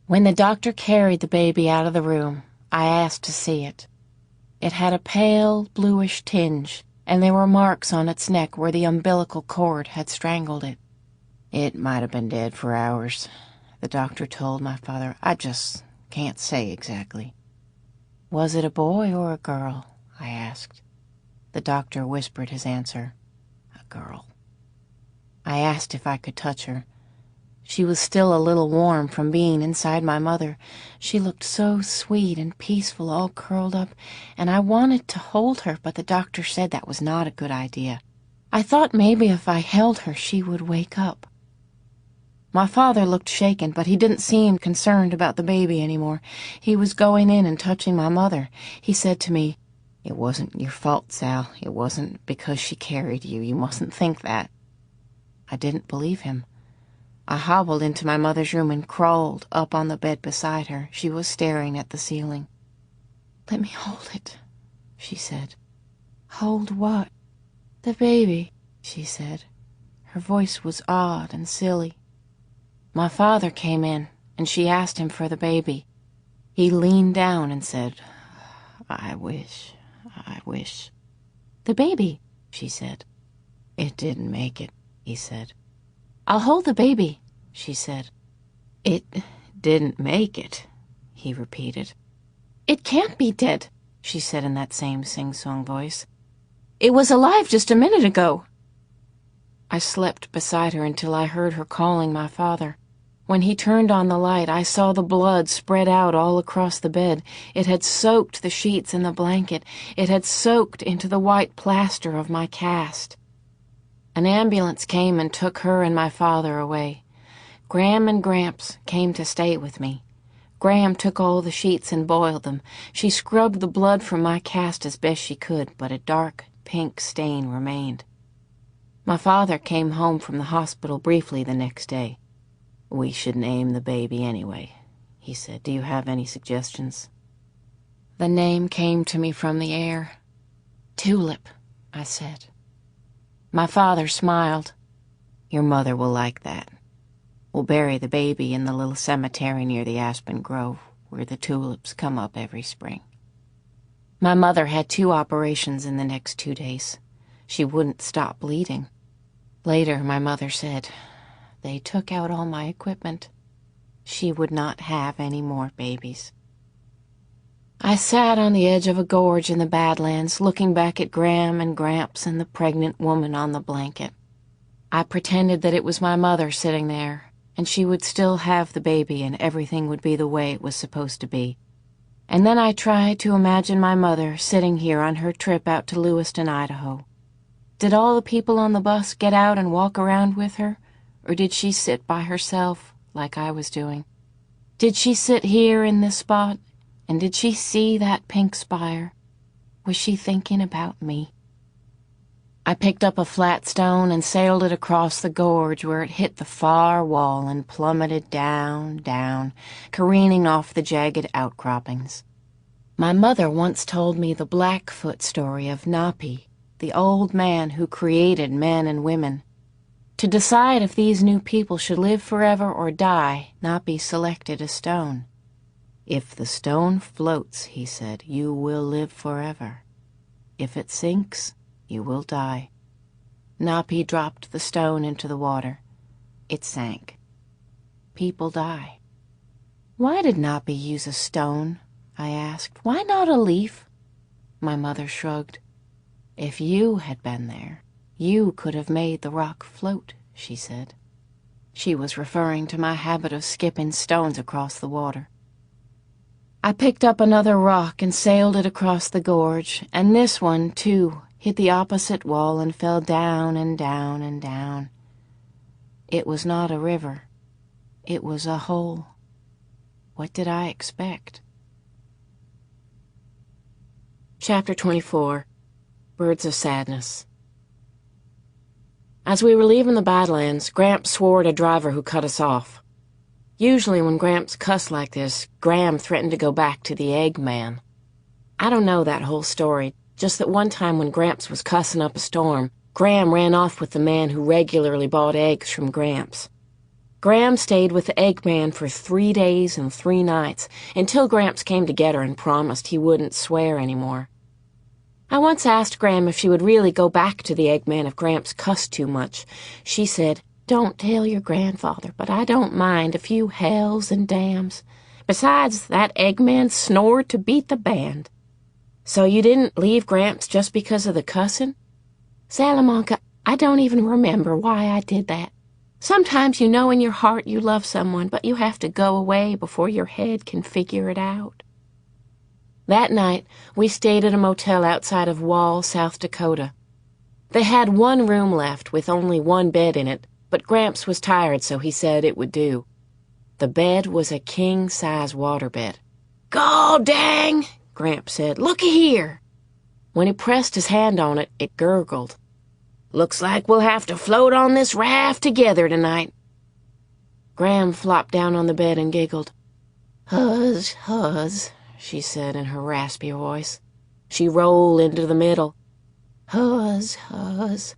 When the doctor carried the baby out of the room, I asked to see it. It had a pale, bluish tinge, and there were marks on its neck where the umbilical cord had strangled it. "It might have been dead for hours," the doctor told my father. "I just can't say exactly." "Was it a boy or a girl?" I asked. The doctor whispered his answer. "A girl." I asked if I could touch her. She was still a little warm from being inside my mother. She looked so sweet and peaceful, all curled up, and I wanted to hold her, but the doctor said that was not a good idea. I thought maybe if I held her, she would wake up. My father looked shaken, but he didn't seem concerned about the baby anymore. He was going in and touching my mother. He said to me, "It wasn't your fault, Sal. It wasn't because she carried you. You mustn't think that." I didn't believe him. I hobbled into my mother's room and crawled up on the bed beside her. She was staring at the ceiling. "Let me hold it," she said. "Hold what?" "The baby," she said. Her voice was odd and silly. My father came in, and she asked him for the baby. He leaned down and said, I wish. "The baby," she said. "It didn't make it," he said. "I'll hold the baby," she said. "It didn't make it," he repeated. "It can't be dead," she said in that same sing-song voice. "It was alive just a minute ago." I slept beside her until I heard her calling my father. When he turned on the light, I saw the blood spread out all across the bed. It had soaked the sheets and the blanket. It had soaked into the white plaster of my cast. An ambulance came and took her and my father away. Gram and Gramps came to stay with me. Gram took all the sheets and boiled them. She scrubbed the blood from my cast as best she could, but a dark pink stain remained. My father came home from the hospital briefly the next day. "We should name the baby anyway," he said. "Do you have any suggestions?" The name came to me from the air. "Tulip," I said. My father smiled. "Your mother will like that. We'll bury the baby in the little cemetery near the aspen grove, where the tulips come up every spring." My mother had 2 operations in the next 2 days. She wouldn't stop bleeding. Later, my mother said, "They took out all my equipment." She would not have any more babies. I sat on the edge of a gorge in the Badlands, looking back at Gram and Gramps and the pregnant woman on the blanket. I pretended that it was my mother sitting there, and she would still have the baby and everything would be the way it was supposed to be. And then I tried to imagine my mother sitting here on her trip out to Lewiston, Idaho. Did all the people on the bus get out and walk around with her, or did she sit by herself like I was doing? Did she sit here in this spot? And did she see that pink spire? Was she thinking about me? I picked up a flat stone and sailed it across the gorge where it hit the far wall and plummeted down, down, careening off the jagged outcroppings. My mother once told me the Blackfoot story of Napi, the old man who created men and women. To decide if these new people should live forever or die, Napi selected a stone. "If the stone floats," he said, "you will live forever. If it sinks, you will die." Napi dropped the stone into the water. It sank. People die. "Why did Napi use a stone?" I asked. "Why not a leaf?" My mother shrugged. "If you had been there, you could have made the rock float," she said. She was referring to my habit of skipping stones across the water. I picked up another rock and sailed it across the gorge, and this one, too, hit the opposite wall and fell down and down and down. It was not a river. It was a hole. What did I expect? Chapter 24. Birds of Sadness. As we were leaving the Badlands, Gramps swore at a driver who cut us off. Usually when Gramps cussed like this, Graham threatened to go back to the Egg Man. I don't know that whole story, just that one time when Gramps was cussing up a storm, Graham ran off with the man who regularly bought eggs from Gramps. Graham stayed with the Eggman for 3 days and 3 nights, until Gramps came to get her and promised he wouldn't swear anymore. I once asked Graham if she would really go back to the Eggman if Gramps cussed too much. She said, "Don't tell your grandfather, but I don't mind a few hells and damns. Besides, that Eggman snored to beat the band." "So you didn't leave Gramps just because of the cussing?" "Salamanca, I don't even remember why I did that. Sometimes you know in your heart you love someone, but you have to go away before your head can figure it out." That night, we stayed at a motel outside of Wall, South Dakota. They had 1 room left with only 1 bed in it, but Gramps was tired, so he said it would do. The bed was a king-size waterbed. "Gaw dang," Gramps said. "Looky here." When he pressed his hand on it, it gurgled. "Looks like we'll have to float on this raft together tonight." Graham flopped down on the bed and giggled. "Huzz, huzz," she said in her raspy voice. She rolled into the middle. "Huzz, huzz."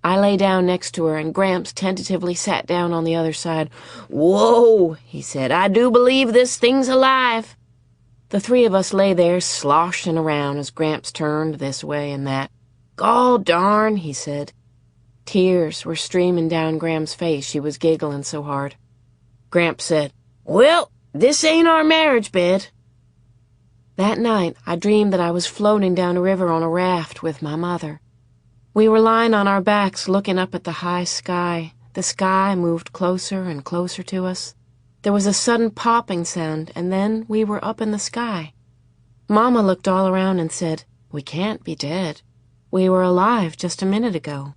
I lay down next to her, and Gramps tentatively sat down on the other side. "Whoa," he said. "I do believe this thing's alive." The 3 of us lay there sloshing around as Gramps turned this way and that. "Gaw darn," he said. Tears were streaming down Graham's face, she was giggling so hard. Gramps said, "Well, this ain't our marriage bed." That night, I dreamed that I was floating down a river on a raft with my mother. We were lying on our backs looking up at the high sky. The sky moved closer and closer to us. There was a sudden popping sound, and then we were up in the sky. Mama looked all around and said, "We can't be dead. We were alive just a minute ago."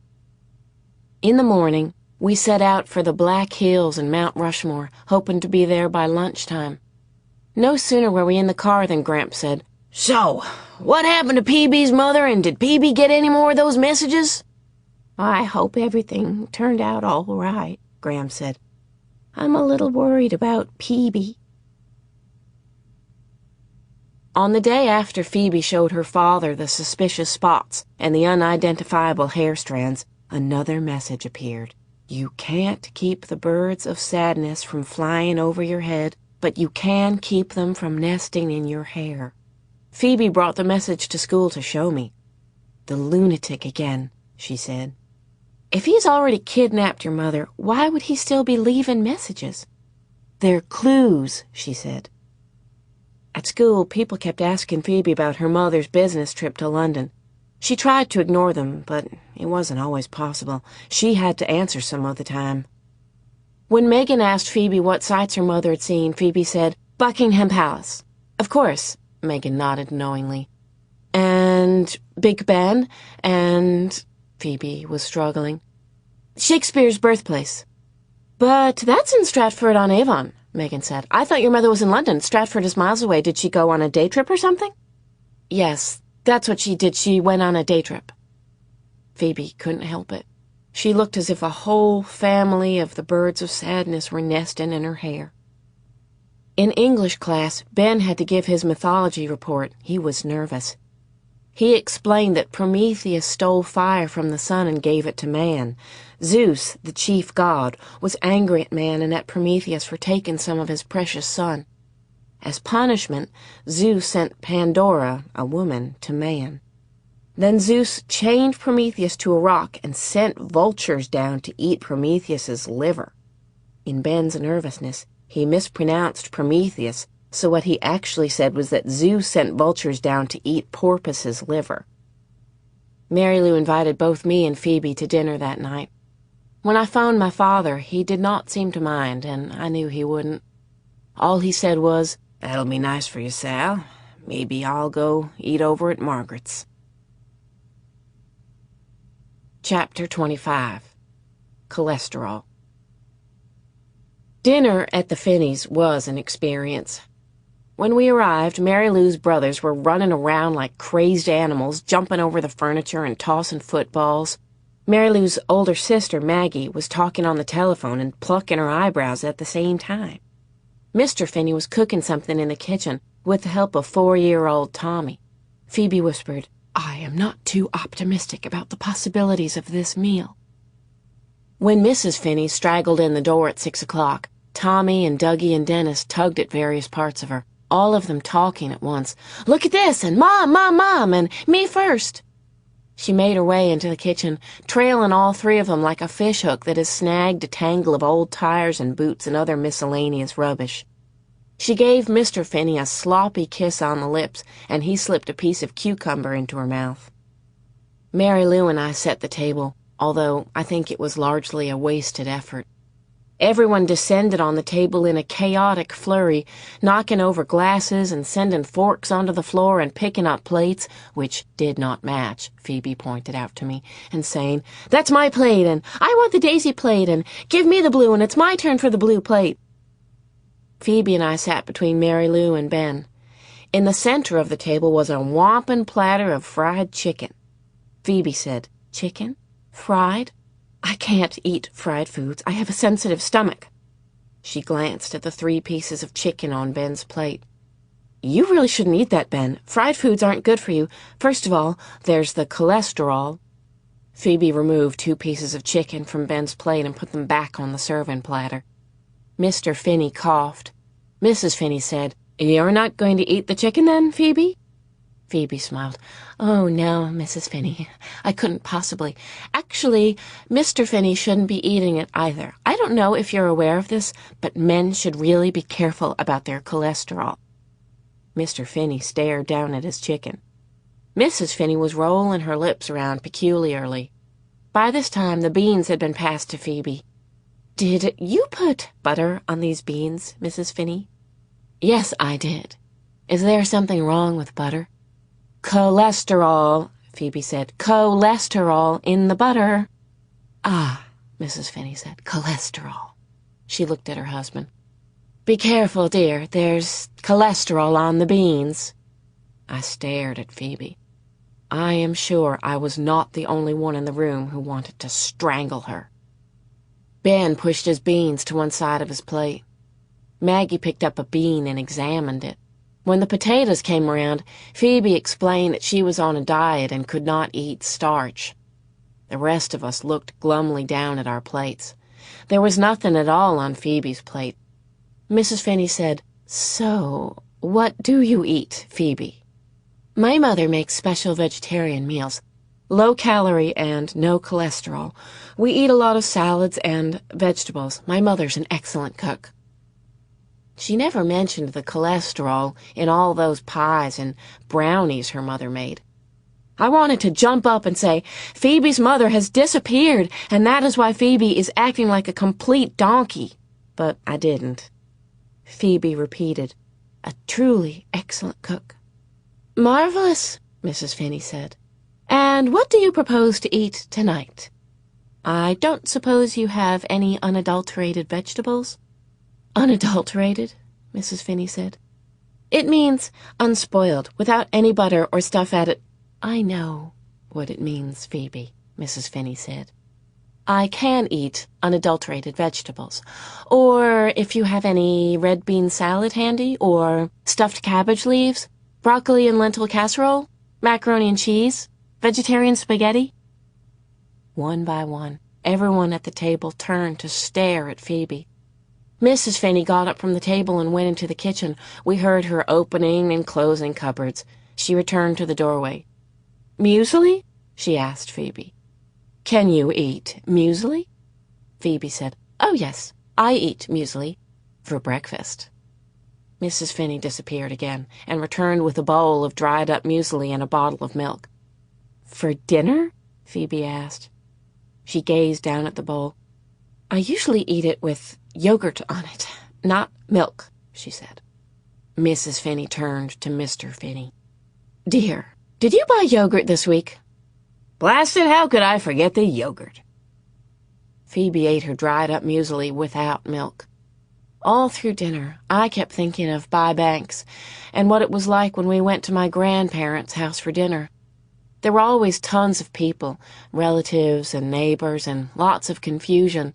In the morning, we set out for the Black Hills and Mount Rushmore, hoping to be there by lunchtime. No sooner were we in the car than Gramps said, "So, what happened to Peebee's mother, and did Peebee get any more of those messages?" "I hope everything turned out all right," Graham said. "I'm a little worried about Peebee." On the day after Phoebe showed her father the suspicious spots and the unidentifiable hair strands, another message appeared. You can't keep the birds of sadness from flying over your head, but you can keep them from nesting in your hair. Phoebe brought the message to school to show me. "The lunatic again," she said. "If he's already kidnapped your mother, why would he still be leaving messages?" "They're clues," she said. At school, people kept asking Phoebe about her mother's business trip to London. She tried to ignore them, but it wasn't always possible. She had to answer some of the time. When Megan asked Phoebe what sights her mother had seen, Phoebe said, "Buckingham Palace." "Of course," Megan nodded knowingly. "And Big Ben, and—" Phoebe was struggling. "Shakespeare's birthplace." "But that's in Stratford-on-Avon," Megan said. "I thought your mother was in London. Stratford is miles away. Did she go on a day trip or something?" "Yes, that's what she did. She went on a day trip." Phoebe couldn't help it. She looked as if a whole family of the birds of sadness were nesting in her hair. In English class, Ben had to give his mythology report. He was nervous. He explained that Prometheus stole fire from the sun and gave it to man. Zeus, the chief god, was angry at man and at Prometheus for taking some of his precious sun. As punishment, Zeus sent Pandora, a woman, to man. Then Zeus chained Prometheus to a rock and sent vultures down to eat Prometheus's liver. In Ben's nervousness, he mispronounced Prometheus, so what he actually said was that Zeus sent vultures down to eat Porpoise's liver. Mary Lou invited both me and Phoebe to dinner that night. When I phoned my father, he did not seem to mind, and I knew he wouldn't. All he said was, "That'll be nice for you, Sal. Maybe I'll go eat over at Margaret's." Chapter 25. Cholesterol. Dinner at the Finneys was an experience. When we arrived, Mary Lou's brothers were running around like crazed animals, jumping over the furniture and tossing footballs. Mary Lou's older sister, Maggie, was talking on the telephone and plucking her eyebrows at the same time. Mr. Finney was cooking something in the kitchen with the help of 4-year-old Tommy. Phoebe whispered, "I am not too optimistic about the possibilities of this meal." When Mrs. Finney straggled in the door at 6 o'clock, Tommy and Dougie and Dennis tugged at various parts of her, all of them talking at once. "Look at this," and "Mom, Mom, Mom," and "Me first." She made her way into the kitchen, trailing all three of them like a fishhook that has snagged a tangle of old tires and boots and other miscellaneous rubbish. She gave Mr. Finney a sloppy kiss on the lips, and he slipped a piece of cucumber into her mouth. Mary Lou and I set the table, although I think it was largely a wasted effort. Everyone descended on the table in a chaotic flurry, knocking over glasses and sending forks onto the floor and picking up plates, which did not match, Phoebe pointed out to me, and saying, "That's my plate," and "I want the daisy plate," and "Give me the blue," and "It's my turn for the blue plate." Phoebe and I sat between Mary Lou and Ben. In the center of the table was a whomping platter of fried chicken. Phoebe said, "Chicken? Fried? I can't eat fried foods. I have a sensitive stomach." She glanced at the 3 pieces of chicken on Ben's plate. "You really shouldn't eat that, Ben. Fried foods aren't good for you. First of all, there's the cholesterol." Phoebe removed 2 pieces of chicken from Ben's plate and put them back on the serving platter. Mr. Finney coughed. Mrs. Finney said, "You're not going to eat the chicken then, Phoebe?" Phoebe smiled. "Oh, no, Mrs. Finney. I couldn't possibly. Actually, Mr. Finney shouldn't be eating it either. I don't know if you're aware of this, but men should really be careful about their cholesterol." Mr. Finney stared down at his chicken. Mrs. Finney was rolling her lips around peculiarly. By this time, the beans had been passed to Phoebe. "Did you put butter on these beans, Mrs. Finney?" "Yes, I did. Is there something wrong with butter?" "Cholesterol," Phoebe said. "Cholesterol in the butter." "Ah," Mrs. Finney said. "Cholesterol." She looked at her husband. "Be careful, dear. There's cholesterol on the beans." I stared at Phoebe. I am sure I was not the only one in the room who wanted to strangle her. Ben pushed his beans to one side of his plate. Maggie picked up a bean and examined it. When the potatoes came around, Phoebe explained that she was on a diet and could not eat starch. The rest of us looked glumly down at our plates. There was nothing at all on Phoebe's plate. Mrs. Finney said, "So, what do you eat, Phoebe?" "My mother makes special vegetarian meals. Low-calorie and no cholesterol. We eat a lot of salads and vegetables. My mother's an excellent cook." She never mentioned the cholesterol in all those pies and brownies her mother made. I wanted to jump up and say, "Phoebe's mother has disappeared, and that is why Phoebe is acting like a complete donkey." But I didn't. Phoebe repeated, "A truly excellent cook." "Marvelous," Mrs. Finney said. "And what do you propose to eat tonight? I don't suppose you have any unadulterated vegetables?" "Unadulterated?" Mrs. Finney said. "It means unspoiled, without any butter or stuff added." "I know what it means, Phoebe," Mrs. Finney said. "I can eat unadulterated vegetables. Or if you have any red bean salad handy, or stuffed cabbage leaves, broccoli and lentil casserole, macaroni and cheese, vegetarian spaghetti." One by one, everyone at the table turned to stare at Phoebe. Mrs. Finney got up from the table and went into the kitchen. We heard her opening and closing cupboards. She returned to the doorway. "Muesli?" she asked Phoebe. "Can you eat muesli?" Phoebe said, "Oh, yes, I eat muesli for breakfast." Mrs. Finney disappeared again and returned with a bowl of dried-up muesli and a bottle of milk. "For dinner?" Phoebe asked. She gazed down at the bowl. "I usually eat it with yogurt on it, not milk," she said. Mrs. Finney turned to Mr. Finney. "Dear, did you buy yogurt this week?" "Blasted, how could I forget the yogurt?" Phoebe ate her dried-up muesli without milk. All through dinner, I kept thinking of Buy Banks and what it was like when we went to my grandparents' house for dinner. There were always tons of people, relatives and neighbors, and lots of confusion.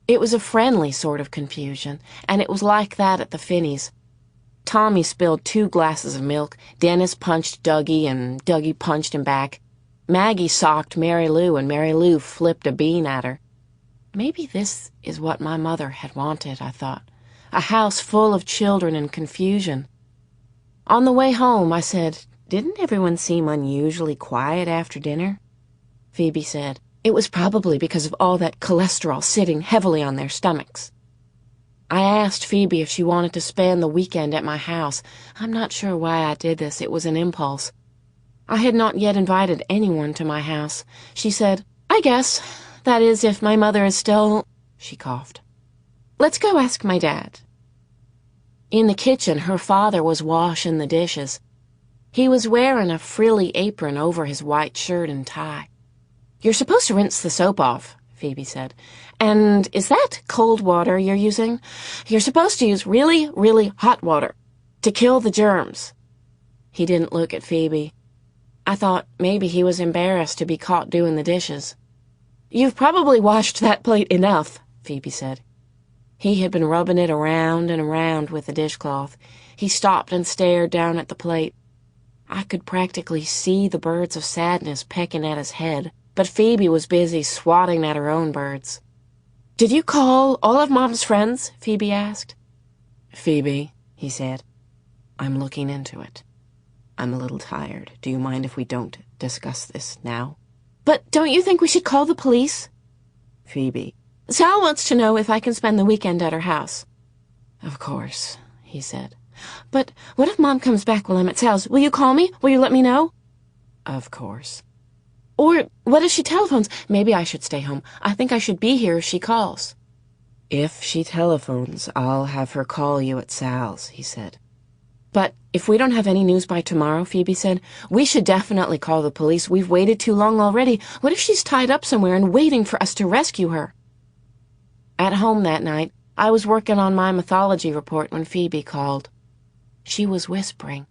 It was a friendly sort of confusion, and it was like that at the Finneys. Tommy spilled 2 glasses of milk, Dennis punched Dougie, and Dougie punched him back. Maggie socked Mary Lou, and Mary Lou flipped a bean at her. Maybe this is what my mother had wanted, I thought. A house full of children and confusion. On the way home, I said, "Didn't everyone seem unusually quiet after dinner?" Phoebe said, "It was probably because of all that cholesterol sitting heavily on their stomachs." I asked Phoebe if she wanted to spend the weekend at my house. I'm not sure why I did this. It was an impulse. I had not yet invited anyone to my house. She said, "I guess. That is, if my mother is still—" She coughed. "Let's go ask my dad." In the kitchen, her father was washing the dishes. He was wearing a frilly apron over his white shirt and tie. "You're supposed to rinse the soap off," Phoebe said. "And is that cold water you're using? You're supposed to use really, really hot water to kill the germs." He didn't look at Phoebe. I thought maybe he was embarrassed to be caught doing the dishes. "You've probably washed that plate enough," Phoebe said. He had been rubbing it around and around with the dishcloth. He stopped and stared down at the plate. I could practically see the birds of sadness pecking at his head, but Phoebe was busy swatting at her own birds. "Did you call all of Mom's friends?" Phoebe asked. "Phoebe," he said, "I'm looking into it. I'm a little tired. Do you mind if we don't discuss this now?" "But don't you think we should call the police?" "Phoebe." "Sal wants to know if I can spend the weekend at her house." "Of course," he said. "But what if Mom comes back while I'm at Sal's? Will you call me? Will you let me know?" "Of course." "Or what if she telephones? Maybe I should stay home. I think I should be here if she calls." "If she telephones, I'll have her call you at Sal's," he said. "But if we don't have any news by tomorrow," Phoebe said, "we should definitely call the police. We've waited too long already. What if she's tied up somewhere and waiting for us to rescue her?" At home that night, I was working on my mythology report when Phoebe called. She was whispering.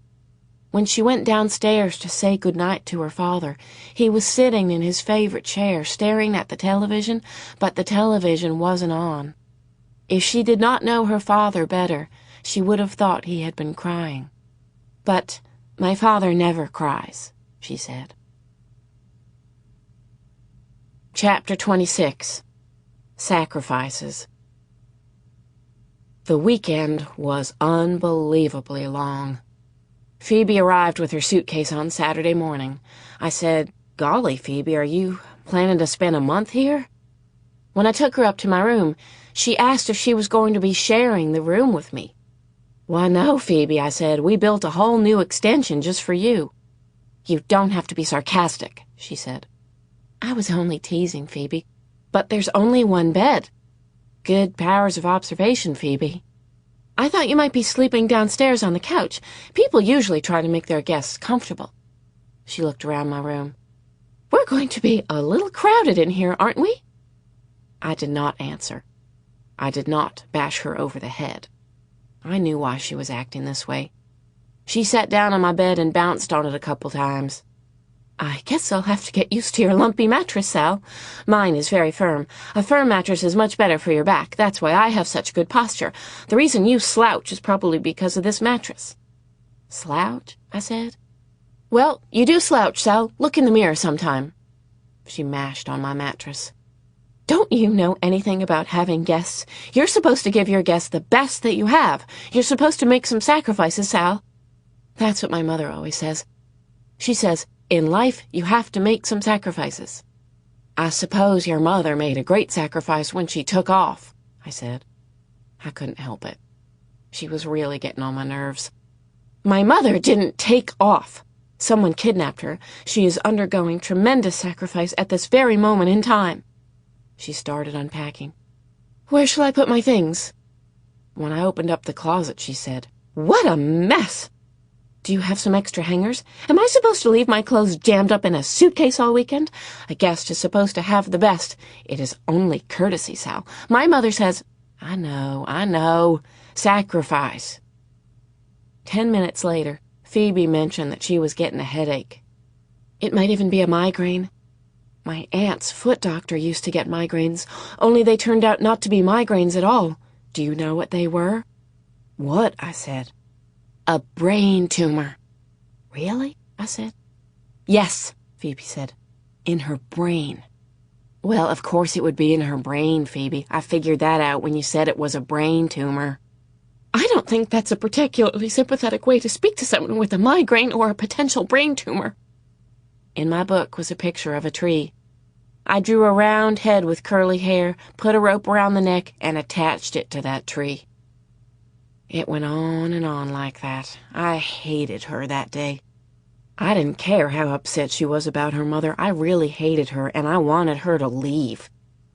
When she went downstairs to say goodnight to her father, he was sitting in his favorite chair staring at the television, but the television wasn't on. If she did not know her father better, she would have thought he had been crying. "But my father never cries," she said. Chapter 26. Sacrifices. The weekend was unbelievably long. Phoebe arrived with her suitcase on Saturday morning. I said, "Golly, Phoebe, are you planning to spend a month here?" When I took her up to my room, she asked if she was going to be sharing the room with me. "Why, no, Phoebe," I said. "We built a whole new extension just for you." "You don't have to be sarcastic," she said. I was only teasing, Phoebe. "But there's only one bed." "Good powers of observation, Phoebe." "I thought you might be sleeping downstairs on the couch. People usually try to make their guests comfortable." She looked around my room. "We're going to be a little crowded in here, aren't we?" I did not answer. I did not bash her over the head. I knew why she was acting this way. She sat down on my bed and bounced on it a couple times. "I guess I'll have to get used to your lumpy mattress, Sal. Mine is very firm. A firm mattress is much better for your back. That's why I have such good posture. The reason you slouch is probably because of this mattress." "Slouch?" I said. "Well, you do slouch, Sal. Look in the mirror sometime." She mashed on my mattress. "Don't you know anything about having guests? You're supposed to give your guests the best that you have. You're supposed to make some sacrifices, Sal." That's what my mother always says. She says, "In life, you have to make some sacrifices." "I suppose your mother made a great sacrifice when she took off," I said. I couldn't help it. She was really getting on my nerves. "My mother didn't take off. Someone kidnapped her. She is undergoing tremendous sacrifice at this very moment in time." She started unpacking. "Where shall I put my things?" When I opened up the closet, she said, "What a mess! Do you have some extra hangers? Am I supposed to leave my clothes jammed up in a suitcase all weekend? A guest is supposed to have the best. It is only courtesy, Sal. My mother says—" I know. Sacrifice. 10 minutes later, Phoebe mentioned that she was getting a headache. It might even be a migraine. My aunt's foot doctor used to get migraines, only they turned out not to be migraines at all. Do you know what they were? What? I said. A brain tumor. Really? I said. Yes, Phoebe said. In her brain. Well, of course it would be in her brain, Phoebe. I figured that out when you said it was a brain tumor. I don't think that's a particularly sympathetic way to speak to someone with a migraine or a potential brain tumor. In my book was a picture of a tree. I drew a round head with curly hair, put a rope around the neck, and attached it to that tree. It went on and on like that. I hated her that day. I didn't care how upset she was about her mother. I really hated her, and I wanted her to leave.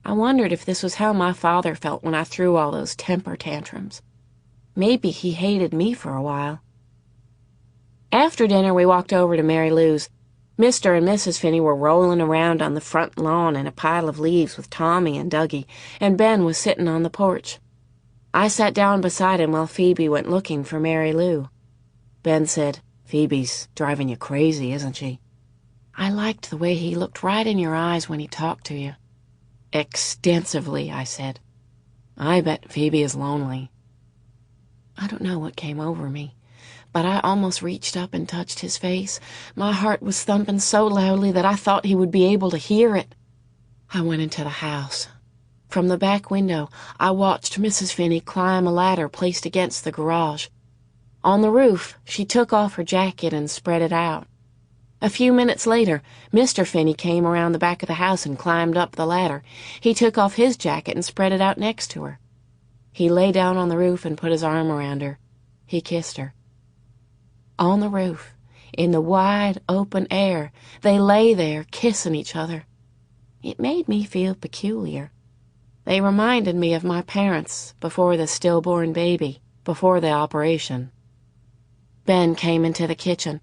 I wondered if this was how my father felt when I threw all those temper tantrums. Maybe he hated me for a while. After dinner, we walked over to Mary Lou's. Mr. and Mrs. Finney were rolling around on the front lawn in a pile of leaves with Tommy and Dougie, and Ben was sitting on the porch. I sat down beside him while Phoebe went looking for Mary Lou. Ben said, "Phoebe's driving you crazy, isn't she?" I liked the way he looked right in your eyes when he talked to you. Extensively, I said. I bet Phoebe is lonely. I don't know what came over me, but I almost reached up and touched his face. My heart was thumping so loudly that I thought he would be able to hear it. I went into the house. From the back window, I watched Mrs. Finney climb a ladder placed against the garage. On the roof, she took off her jacket and spread it out. A few minutes later, Mr. Finney came around the back of the house and climbed up the ladder. He took off his jacket and spread it out next to her. He lay down on the roof and put his arm around her. He kissed her. On the roof, in the wide, open air, they lay there kissing each other. It made me feel peculiar. They reminded me of my parents before the stillborn baby, before the operation. Ben came into the kitchen.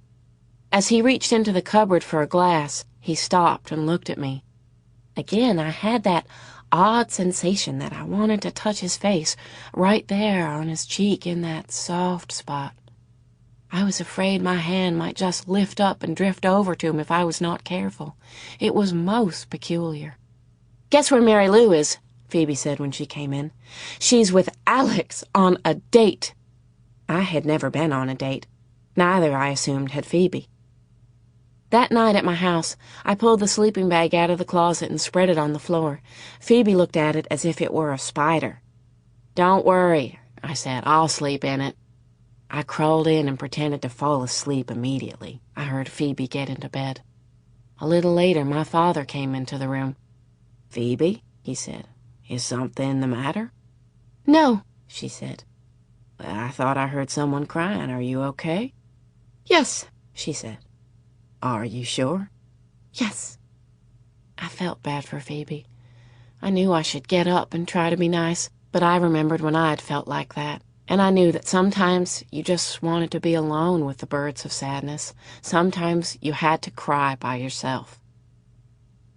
As he reached into the cupboard for a glass, he stopped and looked at me. Again, I had that odd sensation that I wanted to touch his face, right there on his cheek in that soft spot. I was afraid my hand might just lift up and drift over to him if I was not careful. It was most peculiar. "Guess where Mary Lou is?" Phoebe said when she came in. "She's with Alex on a date." I had never been on a date. Neither, I assumed, had Phoebe. That night at my house, I pulled the sleeping bag out of the closet and spread it on the floor. Phoebe looked at it as if it were a spider. "Don't worry," I said. "I'll sleep in it." I crawled in and pretended to fall asleep immediately. I heard Phoebe get into bed. A little later, my father came into the room. "Phoebe," he said, "is something the matter?" "No," she said. "I thought I heard someone crying. Are you okay?" "Yes," she said. "Are you sure?" "Yes." I felt bad for Phoebe. I knew I should get up and try to be nice, but I remembered when I had felt like that, and I knew that sometimes you just wanted to be alone with the birds of sadness. Sometimes you had to cry by yourself.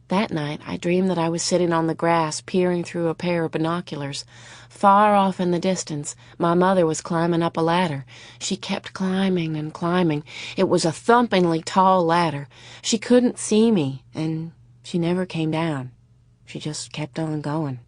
That night, I dreamed that I was sitting on the grass peering through a pair of binoculars. Far off in the distance, my mother was climbing up a ladder. She kept climbing and climbing. It was a thumpingly tall ladder. She couldn't see me, and she never came down. She just kept on going.